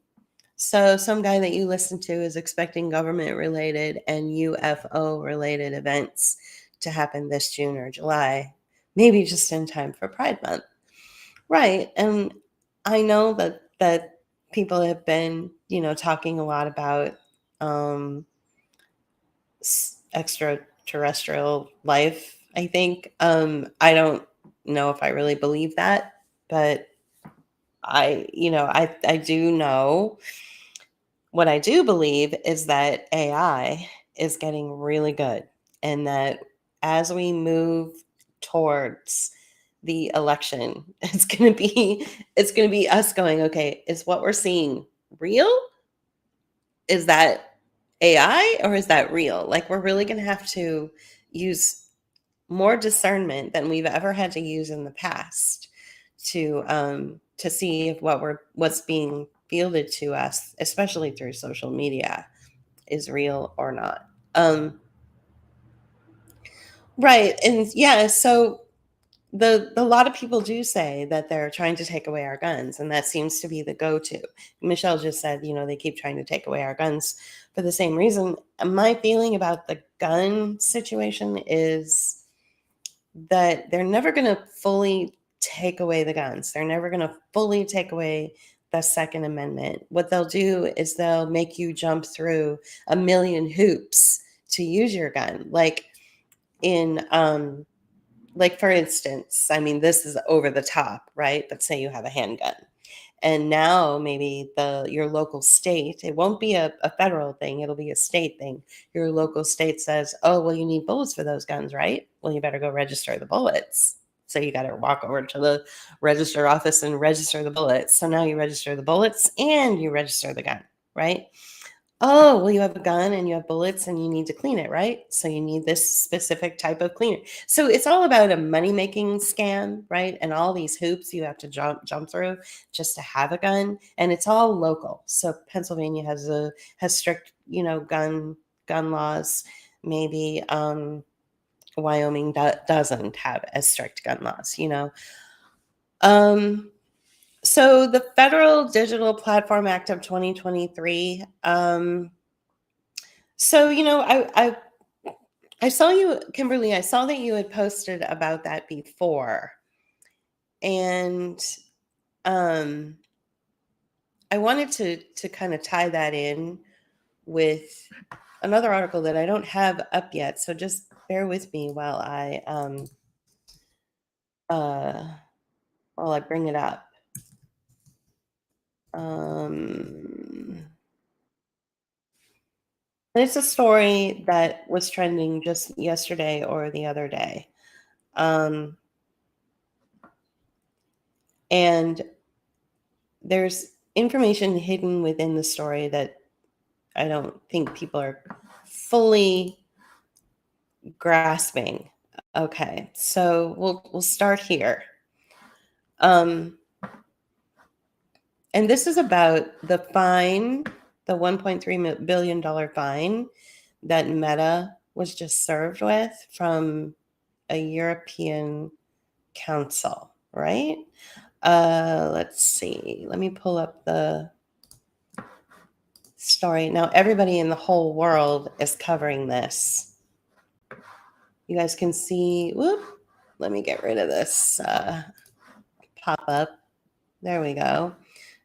So some guy that you listen to is expecting government related and UFO related events to happen this June or July, maybe just in time for Pride Month. Right. And I know that people have been, talking a lot about um, extraterrestrial life, I think. I don't know if I really believe that, but I do know. What I do believe is that AI is getting really good, and that as we move towards the election, it's going to be us going, okay, is what we're seeing real? Is that AI or is that real? Like, we're really going to have to use more discernment than we've ever had to use in the past to see if what's being fielded to us, especially through social media, is real or not. Right. And yeah, so the a lot of people do say that they're trying to take away our guns, and that seems to be the go-to. Michelle just said, they keep trying to take away our guns for the same reason. My feeling about the gun situation is that they're never going to fully take away the guns. They're never going to fully take away the Second Amendment. What they'll do is they'll make you jump through a million hoops to use your gun. Like for instance, I mean, this is over the top, right? But say you have a handgun. And now maybe your local state, it won't be a federal thing, it'll be a state thing. Your local state says, oh, well, you need bullets for those guns, right? Well, you better go register the bullets. So you got to walk over to the register office and register the bullets. So now you register the bullets and you register the gun, right? Oh, well, you have a gun and you have bullets and you need to clean it, right? So you need this specific type of cleaner. So it's all about a money-making scam, right? And all these hoops you have to jump through just to have a gun, and it's all local. So Pennsylvania has strict, gun laws. Maybe Wyoming doesn't have as strict gun laws. So the Federal Digital Platform Act of 2023. So I saw you, Kimberly. I saw that you had posted about that before, and um, I wanted to kind of tie that in with another article that I don't have up yet. So just bear with me while I bring it up. It's a story that was trending just yesterday or the other day. And there's information hidden within the story that I don't think people are fully grasping. Okay, so we'll start here. And this is about the fine, the $1.3 billion fine that Meta was just served with from a European council, right? Let's see. Let me pull up the story. Now, everybody in the whole world is covering this. You guys can see, whoop, let me get rid of this pop up. There we go.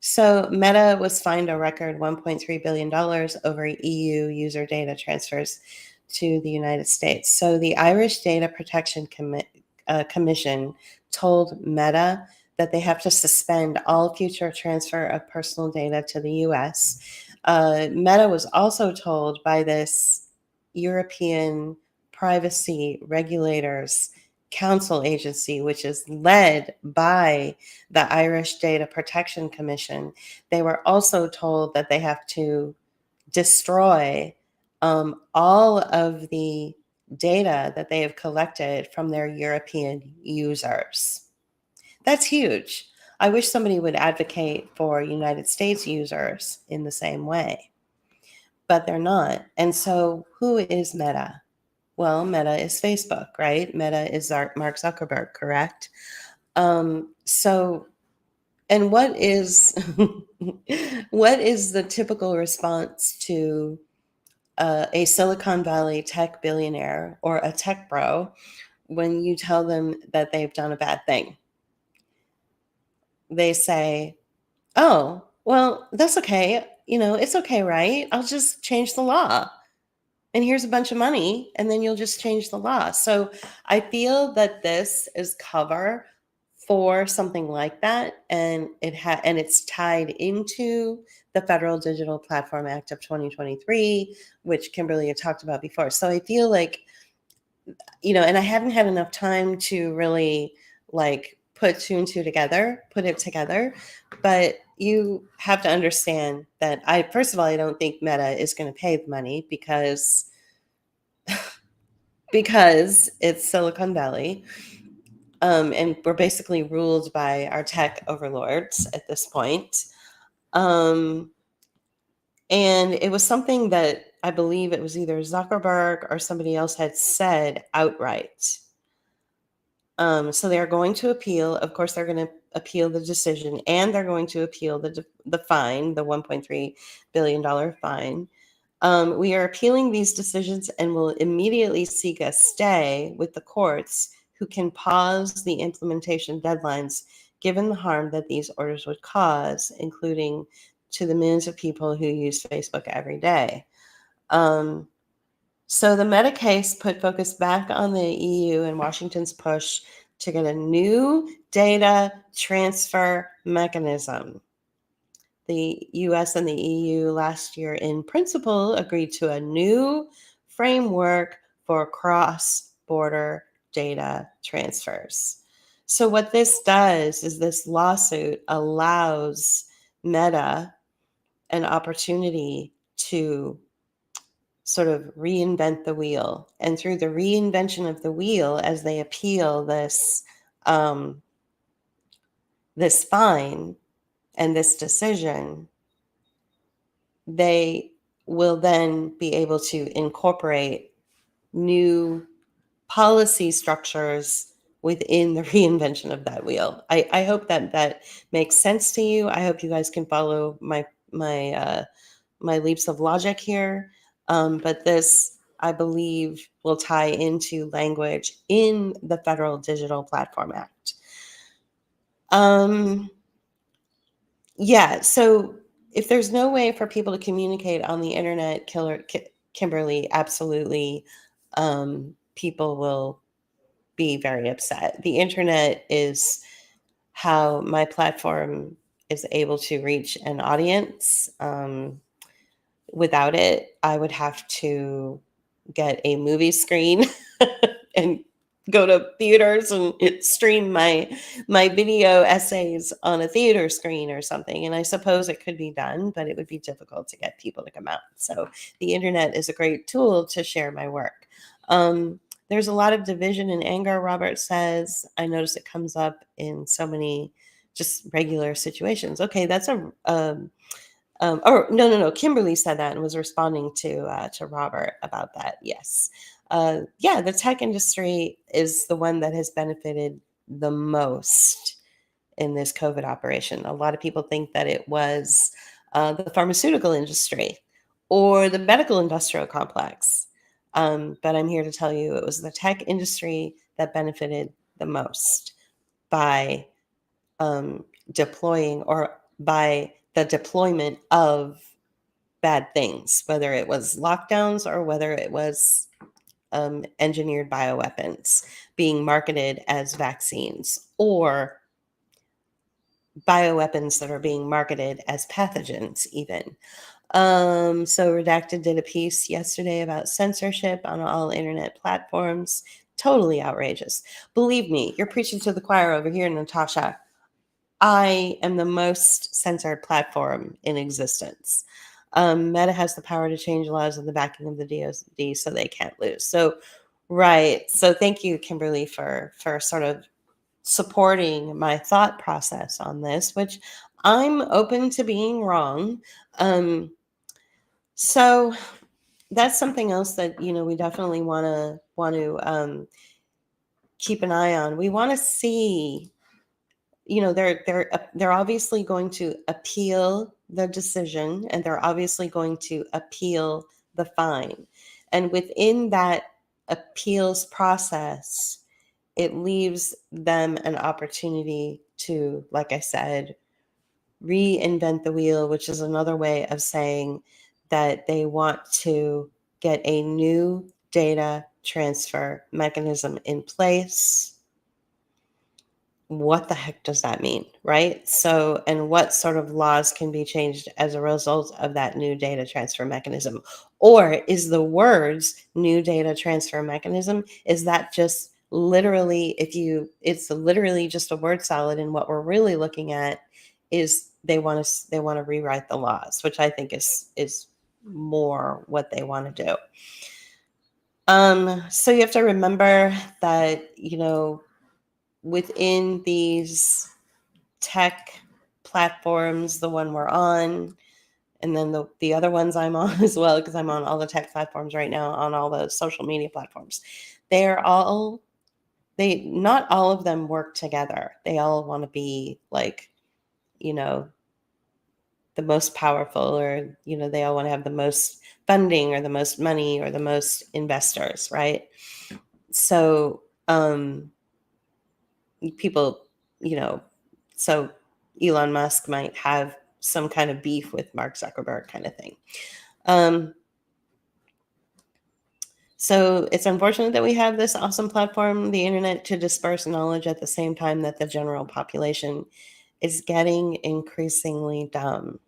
So Meta was fined a record $1.3 billion over EU user data transfers to the United States. So the Irish Data Protection Commission told Meta that they have to suspend all future transfer of personal data to the US. Meta was also told by this European privacy regulators council agency, which is led by the Irish Data Protection Commission, they were also told that they have to destroy all of the data that they have collected from their European users. That's huge. I wish somebody would advocate for United States users in the same way, but they're not. And so who is Meta? Well, Meta is Facebook, right? Meta is Mark Zuckerberg, correct? So, and what is what is the typical response to a Silicon Valley tech billionaire or a tech bro when you tell them that they've done a bad thing? They say, "Oh, well, that's okay. It's okay, right? I'll just change the law. And here's a bunch of money, and then you'll just change the law." So I feel that this is cover for something like that, and it's tied into the Federal Digital Platform Act of 2023, which Kimberly had talked about before. So I feel like, and I haven't had enough time to really like put two and two together, put it together. But you have to understand that first of all, I don't think Meta is going to pay the money because it's Silicon Valley. And we're basically ruled by our tech overlords at this point. And it was something that I believe it was either Zuckerberg or somebody else had said outright. So they're going to appeal. Of course, they're going to appeal the decision, and they're going to appeal the fine, the $1.3 billion fine. We are appealing these decisions and will immediately seek a stay with the courts, who can pause the implementation deadlines given the harm that these orders would cause, including to the millions of people who use Facebook every day. So the Meta case put focus back on the EU and Washington's push to get a new data transfer mechanism. The US and the EU last year, in principle, agreed to a new framework for cross-border data transfers. So what this does is this lawsuit allows Meta an opportunity to sort of reinvent the wheel. And through the reinvention of the wheel, as they appeal this fine and this decision, they will then be able to incorporate new policy structures within the reinvention of that wheel. I hope that makes sense to you. I hope you guys can follow my leaps of logic here. But this, I believe, will tie into language in the Federal Digital Platform Act. Yeah, so if there's no way for people to communicate on the internet, Kimberly, absolutely, people will be very upset. The internet is how my platform is able to reach an audience. Without it, I would have to get a movie screen and go to theaters and stream my video essays on a theater screen or something. And I suppose it could be done, but it would be difficult to get people to come out. So the internet is a great tool to share my work. There's a lot of division and anger, Robert says. I notice it comes up in so many just regular situations. Okay, that's no. Kimberly said that and was responding to Robert about that. Yes. Yeah, the tech industry is the one that has benefited the most in this COVID operation. A lot of people think that it was the pharmaceutical industry or the medical industrial complex. But I'm here to tell you it was the tech industry that benefited the most by deploying, or by the deployment of bad things, whether it was lockdowns or whether it was engineered bioweapons being marketed as vaccines, or bioweapons that are being marketed as pathogens even. So Redacted did a piece yesterday about censorship on all internet platforms. Totally outrageous. Believe me, you're preaching to the choir over here, Natasha. I am the most censored platform in existence. Meta has the power to change laws with the backing of the DoD, so they can't lose. So, right. So thank you, Kimberly, for sort of supporting my thought process on this, which I'm open to being wrong. So that's something else that, we definitely want to keep an eye on. We want to see, they're obviously going to appeal the decision, and they're obviously going to appeal the fine. And within that appeals process, it leaves them an opportunity to, like I said, reinvent the wheel, which is another way of saying that they want to get a new data transfer mechanism in place. What the heck does that mean, right? So, and what sort of laws can be changed as a result of that new data transfer mechanism? Or is the words new data transfer mechanism, is that just literally, it's literally just a word salad, and what we're really looking at is they want to rewrite the laws, which I think is more what they want to do. So you have to remember that, within these tech platforms, the one we're on, and then the other ones I'm on as well, because I'm on all the tech platforms right now, on all the social media platforms. Not all of them work together. They all want to be like, the most powerful, or, they all want to have the most funding or the most money or the most investors, right? So, people, you know, so Elon Musk might have some kind of beef with Mark Zuckerberg, kind of thing. So it's unfortunate that we have this awesome platform, the internet, to disperse knowledge at the same time that the general population is getting increasingly dumb.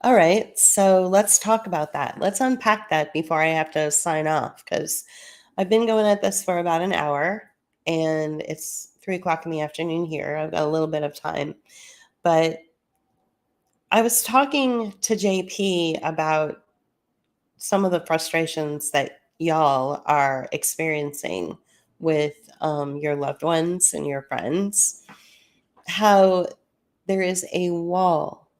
All right, so let's talk about that. Let's unpack that before I have to sign off, because I've been going at this for about an hour, and it's 3:00 in the afternoon here. I've got a little bit of time. But I was talking to JP about some of the frustrations that y'all are experiencing with your loved ones and your friends, how there is a wall.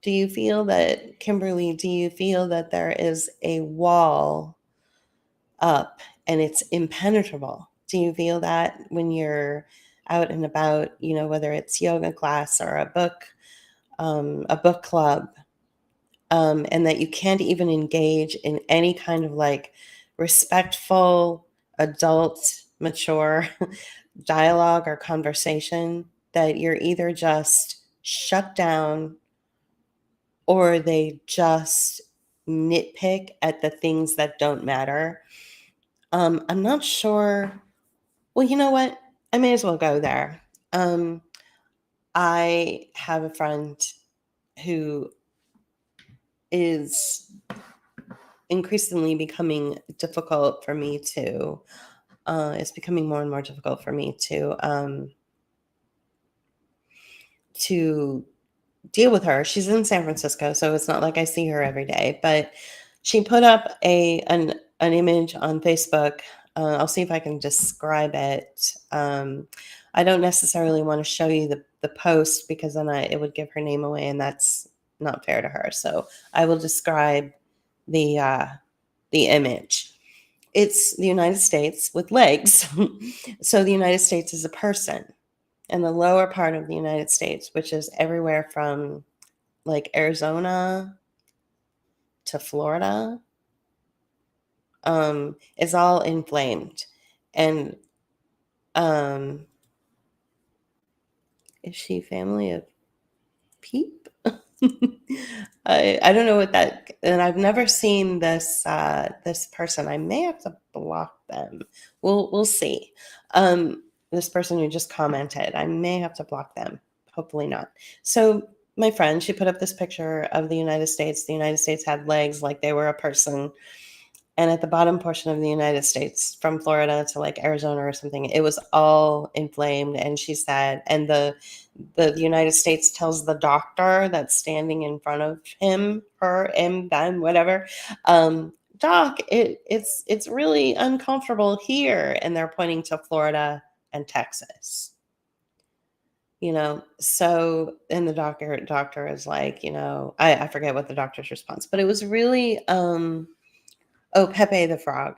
Do you feel that, Kimberly, do you feel that there is a wall up and it's impenetrable? Do you feel that when you're out and about, whether it's yoga class or a book club, and that you can't even engage in any kind of like respectful, adult, mature dialogue or conversation, that you're either just shut down or they just nitpick at the things that don't matter? I'm not sure. Well, you know what? I may as well go there. I have a friend who is increasingly becoming difficult for me to, it's becoming more and more difficult for me to deal with her. She's in San Francisco, so it's not like I see her every day, but she put up an image on Facebook. I'll see if I can describe it. I don't necessarily want to show you the post, because then it would give her name away, and that's not fair to her. So I will describe the image. It's the United States with legs. So the United States is a person, and the lower part of the United States, which is everywhere from like Arizona to Florida, is all inflamed. And is she family of Peep? I don't know what that, and I've never seen this this person. I may have to block them. We'll see. This person who just commented, I may have to block them. Hopefully not. So my friend, she put up this picture of the United States. The United States had legs like they were a person. And at the bottom portion of the United States, from Florida to like Arizona or something, it was all inflamed. And she said, and the United States tells the doctor that's standing in front of him, her, him, them, whatever, doc, it's really uncomfortable here. And they're pointing to Florida and Texas. So, and the doctor is like, I forget what the doctor's response, but it was really, oh, Pepe the Frog.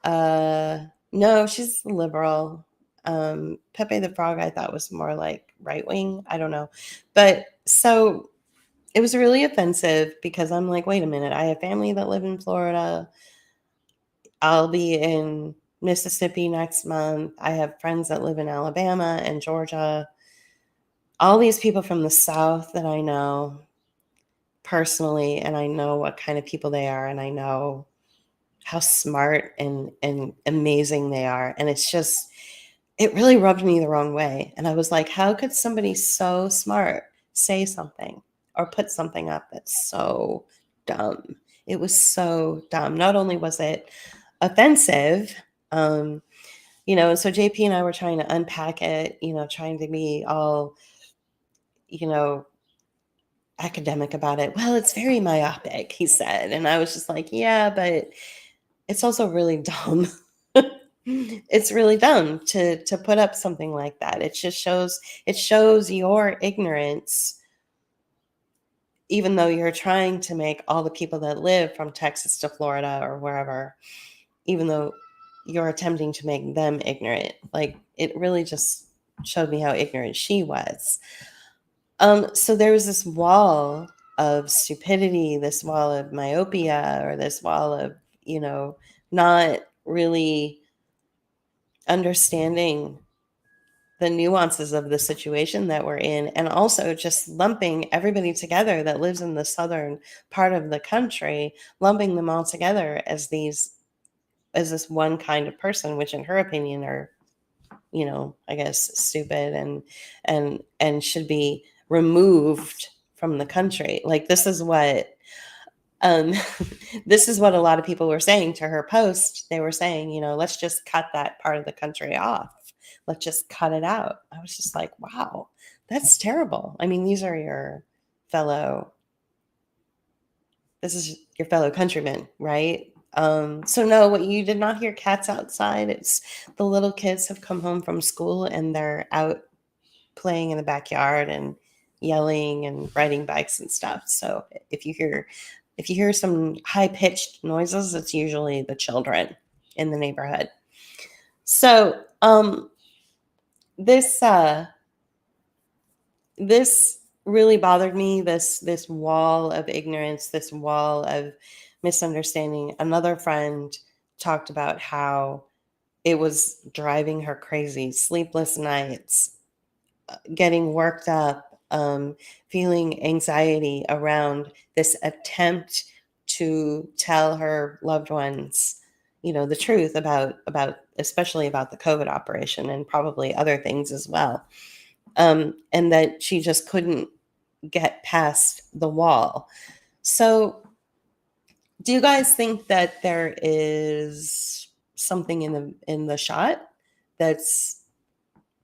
No, she's liberal. Pepe the Frog, I thought was more like right wing. I don't know. But so it was really offensive because I'm like, wait a minute, I have family that live in Florida. I'll be in Mississippi next month. I have friends that live in Alabama and Georgia. All these people from the South that I know personally, and I know what kind of people they are, and I know how smart and amazing they are. And it really rubbed me the wrong way. And I was like, how could somebody so smart say something or put something up that's so dumb? It was so dumb. Not only was it offensive, so JP and I were trying to unpack it, trying to be all, you know, academic about it. Well, it's very myopic, he said. And I was just like, yeah, but it's also really dumb. It's really dumb to put up something like that. It shows your ignorance, even though you're trying to make all the people that live from Texas to Florida or wherever, even though you're attempting to make them ignorant. Like, it really just showed me how ignorant she was. So there was this wall of stupidity, this wall of myopia, or this wall of, not really understanding the nuances of the situation that we're in, and also just lumping everybody together that lives in the southern part of the country, lumping them all together as this one kind of person, which in her opinion are, I guess stupid and should be removed from the country. Like, this is what um, this is what a lot of people were saying to her post. They were saying, let's just cut that part of the country off. Let's just cut it out. I was just like, wow, that's terrible. I mean, these are this is your fellow countrymen, right? So no, you did not hear cats outside. It's the little kids have come home from school and they're out playing in the backyard and yelling and riding bikes and stuff. So if you hear some high-pitched noises, it's usually the children in the neighborhood. So this really bothered me, this wall of ignorance, this wall of misunderstanding. Another friend talked about how it was driving her crazy, sleepless nights, getting worked up, feeling anxiety around this attempt to tell her loved ones, the truth about especially about the COVID operation and probably other things as well. And that she just couldn't get past the wall. So, do you guys think that there is something in the shot that's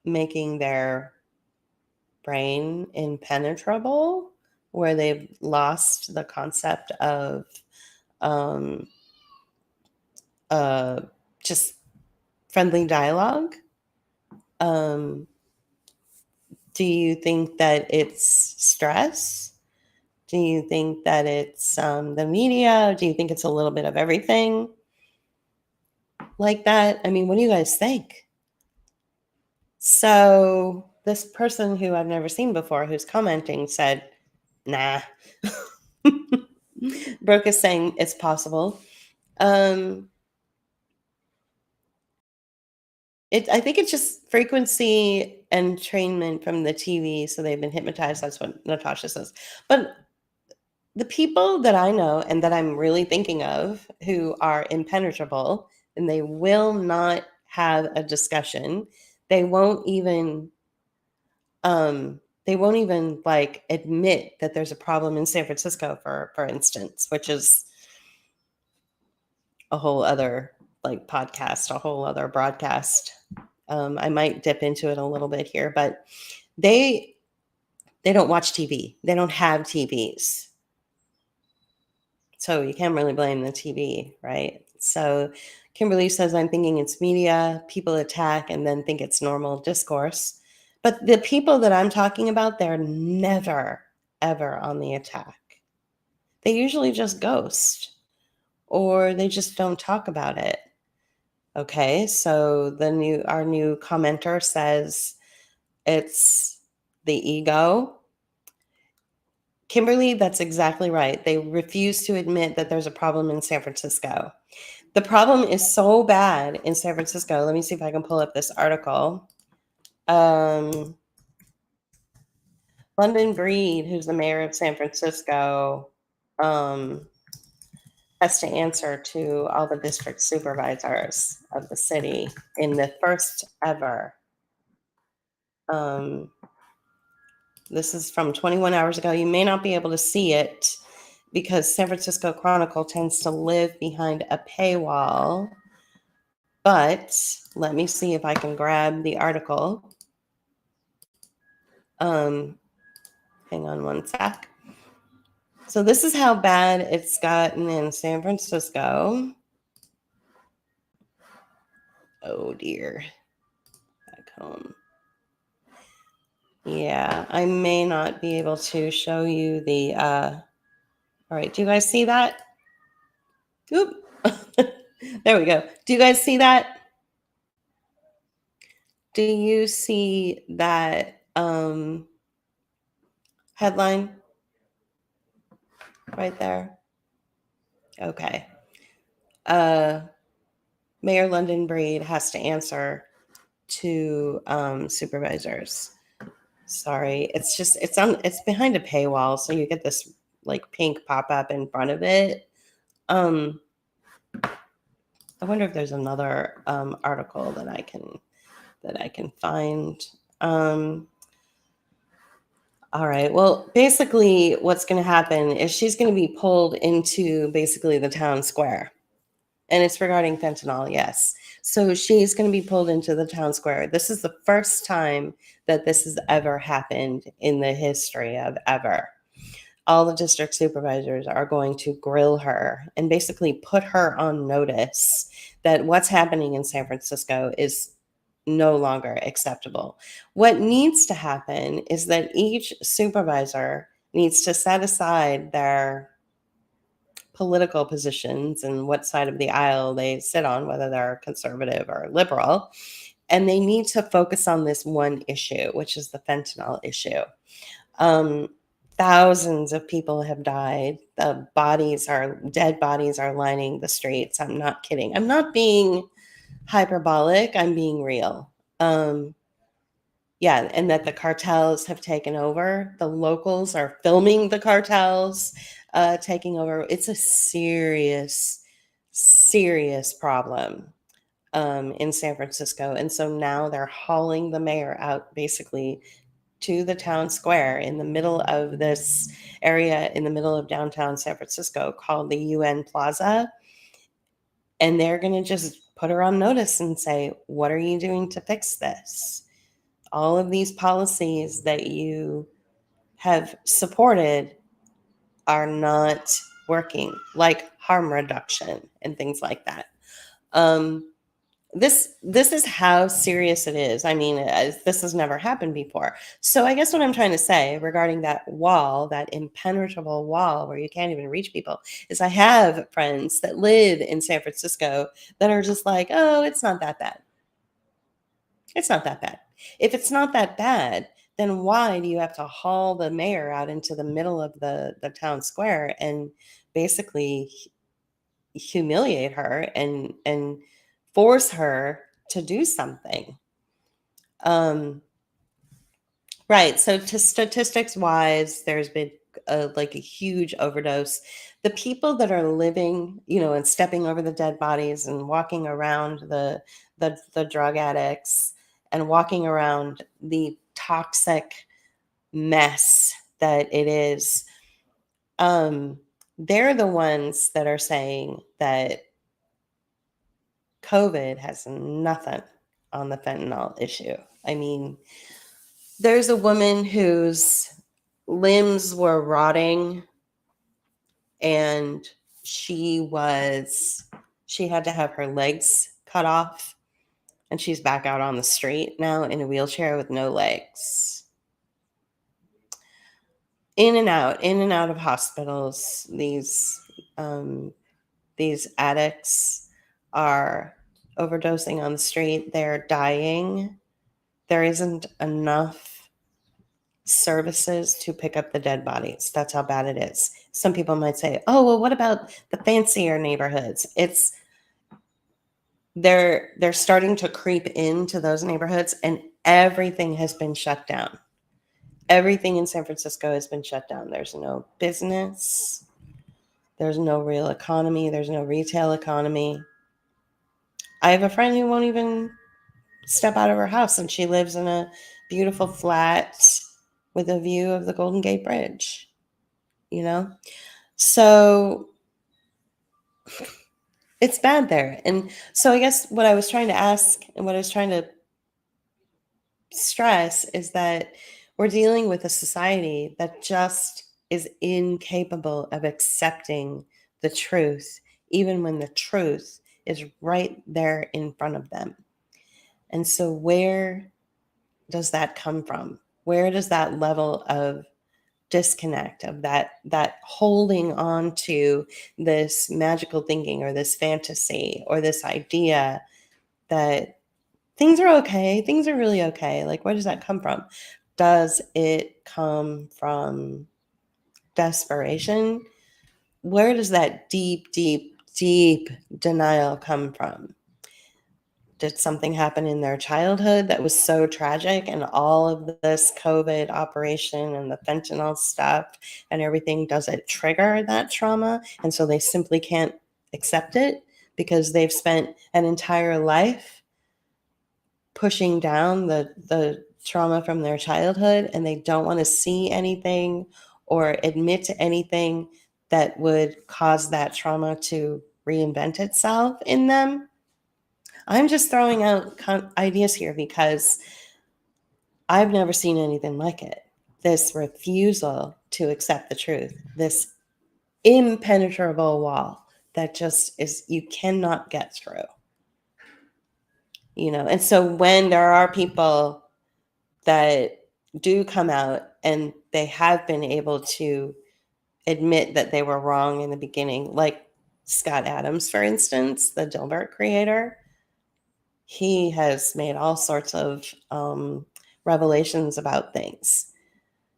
making their brain impenetrable, where they've lost the concept of um, just friendly dialogue? Um, do you think that it's stress? Do you think that it's the media? Do you think it's a little bit of everything like that? I mean, what do you guys think? So this person who I've never seen before, who's commenting, said, nah. Brooke is saying it's possible. I think it's just frequency and entrainment from the TV. So they've been hypnotized. That's what Natasha says. But the people that I know and that I'm really thinking of who are impenetrable and they will not have a discussion. They won't even like admit that there's a problem in San Francisco, for instance, which is a whole other like podcast, a whole other broadcast. I might dip into it a little bit here, but they don't watch TV. They don't have TVs. So you can't really blame the TV, right? So Kimberly says, I'm thinking it's media. People attack and then think it's normal discourse. But the people that I'm talking about, they're never, ever on the attack. They usually just ghost or they just don't talk about it. Okay, so our new commenter says it's the ego. Kimberly, that's exactly right. They refuse to admit that there's a problem in San Francisco. The problem is so bad in San Francisco. Let me see if I can pull up this article. London Breed, who's the mayor of San Francisco, has to answer to all the district supervisors of the city in the first ever. This is from 21 hours ago. You may not be able to see it because San Francisco Chronicle tends to live behind a paywall. But let me see if I can grab the article. Hang on one sec. So this is how bad it's gotten in San Francisco. Oh dear. Back home. Yeah, I may not be able to show you the all right, do you guys see that? Oop. There we go. Do you guys see that? Do you see that headline right there? Okay. Mayor London Breed has to answer to supervisors. Sorry, it's behind a paywall, so you get this like pink pop up in front of it. I wonder if there's another article that I can find. All right. Well, basically, what's going to happen is she's going to be pulled into basically the town square. And it's regarding fentanyl, yes. So she's going to be pulled into the town square. This is the first time that this has ever happened in the history of ever. All the district supervisors are going to grill her and basically put her on notice that what's happening in San Francisco is no longer acceptable. What needs to happen is that each supervisor needs to set aside their political positions and what side of the aisle they sit on, whether they're conservative or liberal, and they need to focus on this one issue, which is the fentanyl issue. Thousands of people have died. Dead bodies are lining the streets. I'm not kidding. I'm not being hyperbolic. I'm being real. Yeah, and that the cartels have taken over. The locals are filming the cartels taking over. It's a serious, serious problem in San Francisco. And so now they're hauling the mayor out basically to the town square in the middle of this area in the middle of downtown San Francisco called the UN Plaza. And they're going to just put her on notice and say, what are you doing to fix this? All of these policies that you have supported are not working, like harm reduction and things like that. This is how serious it is. I mean, this has never happened before. So I guess what I'm trying to say regarding that wall, that impenetrable wall where you can't even reach people, is I have friends that live in San Francisco that are just like, oh, it's not that bad. It's not that bad. If it's not that bad, then why do you have to haul the mayor out into the middle of the town square and basically humiliate her and force her to do something? Right. So to statistics wise, there's been like a huge overdose. The people that are living, and stepping over the dead bodies and walking around the drug addicts and walking around the toxic mess that it is, they're the ones that are saying that COVID has nothing on the fentanyl issue. I mean, there's a woman whose limbs were rotting and she had to have her legs cut off and she's back out on the street now in a wheelchair with no legs. In and out of hospitals. These addicts are overdosing on the street. They're dying. There isn't enough services to pick up the dead bodies. That's how bad it is. Some people might say, oh, well, what about the fancier neighborhoods? They're starting to creep into those neighborhoods, and everything has been shut down. Everything in San Francisco has been shut down. There's no business. There's no real economy. There's no retail economy. I have a friend who won't even step out of her house, and she lives in a beautiful flat with a view of the Golden Gate Bridge, you know? So it's bad there. And so I guess what I was trying to ask and what I was trying to stress is that we're dealing with a society that just is incapable of accepting the truth, even when the truth is right there in front of them. And so where does that come from? Where does that level of disconnect, of that holding on to this magical thinking or this fantasy or this idea that things are okay, things are really okay, like where does that come from? Does it come from desperation? Where does that deep denial come from? Did something happen in their childhood that was so tragic, and all of this COVID operation and the fentanyl stuff and everything, does it trigger that trauma? And so they simply can't accept it because they've spent an entire life pushing down the trauma from their childhood, and they don't want to see anything or admit to anything that would cause that trauma to reinvent itself in them. I'm just throwing out ideas here because I've never seen anything like it. This refusal to accept the truth, this impenetrable wall that just is, you cannot get through. You know, and so when there are people that do come out and they have been able to admit that they were wrong in the beginning, like Scott Adams, for instance, the Dilbert creator, he has made all sorts of revelations about things,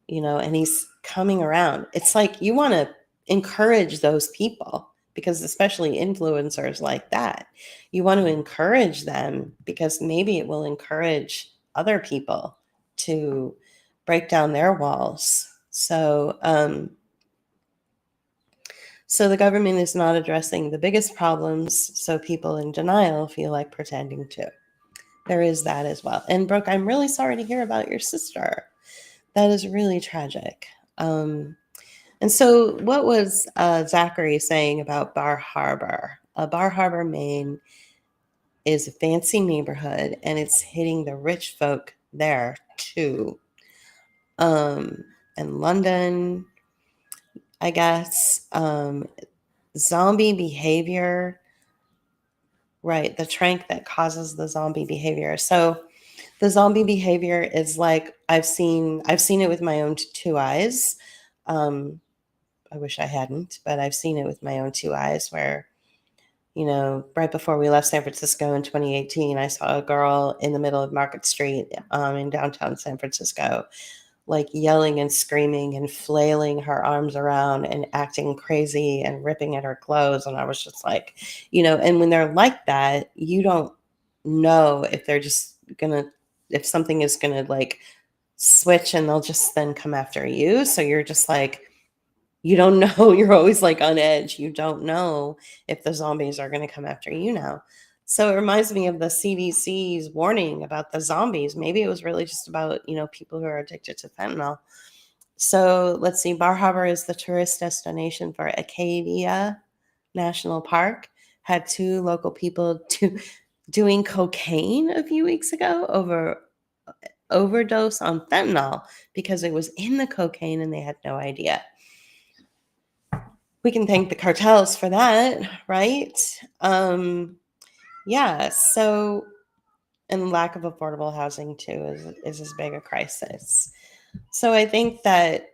you know, and he's coming around. It's like you want to encourage those people, because especially influencers like that, you want to encourage them because maybe it will encourage other people to break down their walls. So the government is not addressing the biggest problems, so people in denial feel like pretending to. There is that as well. And Brooke, I'm really sorry to hear about your sister. That is really tragic. And so what was Zachary saying about Bar Harbor? Bar Harbor, Maine is a fancy neighborhood, and it's hitting the rich folk there too. And London, I guess, zombie behavior, right? The trank that causes the zombie behavior. So the zombie behavior is like, I've seen it with my own two eyes. I wish I hadn't, but I've seen it with my own two eyes where, you know, right before we left San Francisco in 2018, I saw a girl in the middle of Market Street in downtown San Francisco, like yelling and screaming and flailing her arms around and acting crazy and ripping at her clothes. And I was just like, you know, and when they're like that, you don't know if they're just if something is gonna like switch and they'll just then come after you. So you're just like, you don't know. You're always like on edge. You don't know if the zombies are going to come after you now. So it reminds me of the CDC's warning about the zombies. Maybe it was really just about, you know, people who are addicted to fentanyl. So let's see. Bar Harbor is the tourist destination for Acadia National Park. Had two local people doing cocaine a few weeks ago over overdose on fentanyl because it was in the cocaine and they had no idea. We can thank the cartels for that, right? Yeah. So and lack of affordable housing too is as big a crisis. So I think that,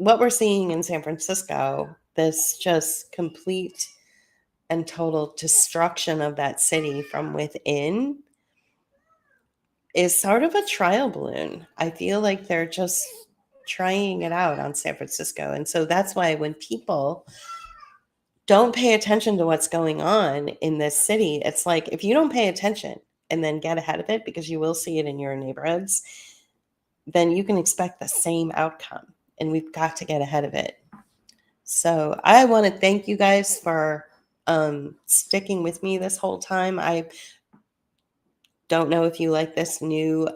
what we're seeing in San Francisco, this just complete and total destruction of that city from within, is sort of a trial balloon. I feel like they're just trying it out on San Francisco. And so that's why when people don't pay attention to what's going on in this city, it's like if you don't pay attention and then get ahead of it, because you will see it in your neighborhoods, then you can expect the same outcome. And we've got to get ahead of it. So I want to thank you guys for sticking with me this whole time. I don't know if you like this new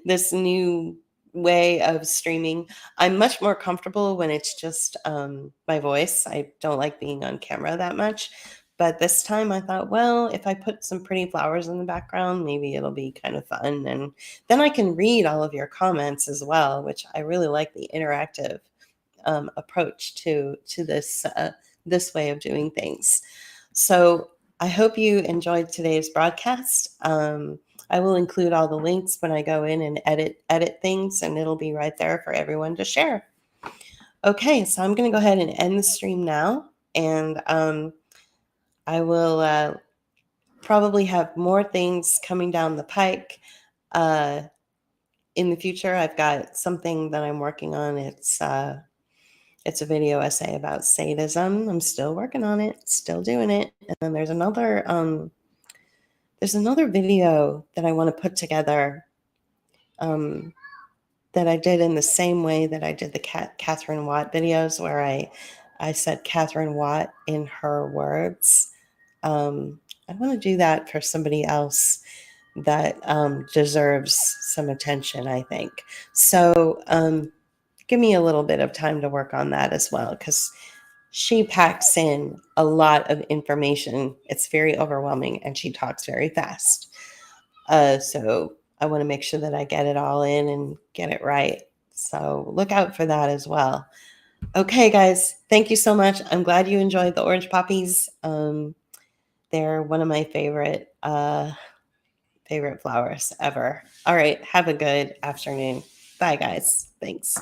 this new way of streaming. I'm much more comfortable when it's just my voice. I don't like being on camera that much. But this time I thought, well, if I put some pretty flowers in the background, maybe it'll be kind of fun. And then I can read all of your comments as well, which I really like the interactive approach to this way of doing things. So I hope you enjoyed today's broadcast. I will include all the links when I go in and edit things, and it'll be right there for everyone to share. Okay, so I'm going to go ahead and end the stream now, and I will probably have more things coming down the pike in the future. I've got something that I'm working on. It's a video essay about sadism. I'm still working on it, still doing it. And then there's another video that I want to put together that I did in the same way that I did the Catherine Watt videos, where I said Catherine Watt in her words. I want to do that for somebody else that deserves some attention, I think. So give me a little bit of time to work on that as well, because she packs in a lot of information. It's very overwhelming, and she talks very fast. So I want to make sure that I get it all in and get it right. So look out for that as well. Okay, guys, thank you so much. I'm glad you enjoyed the orange poppies. They're one of my favorite flowers ever. All right, have a good afternoon. Bye, guys. Thanks.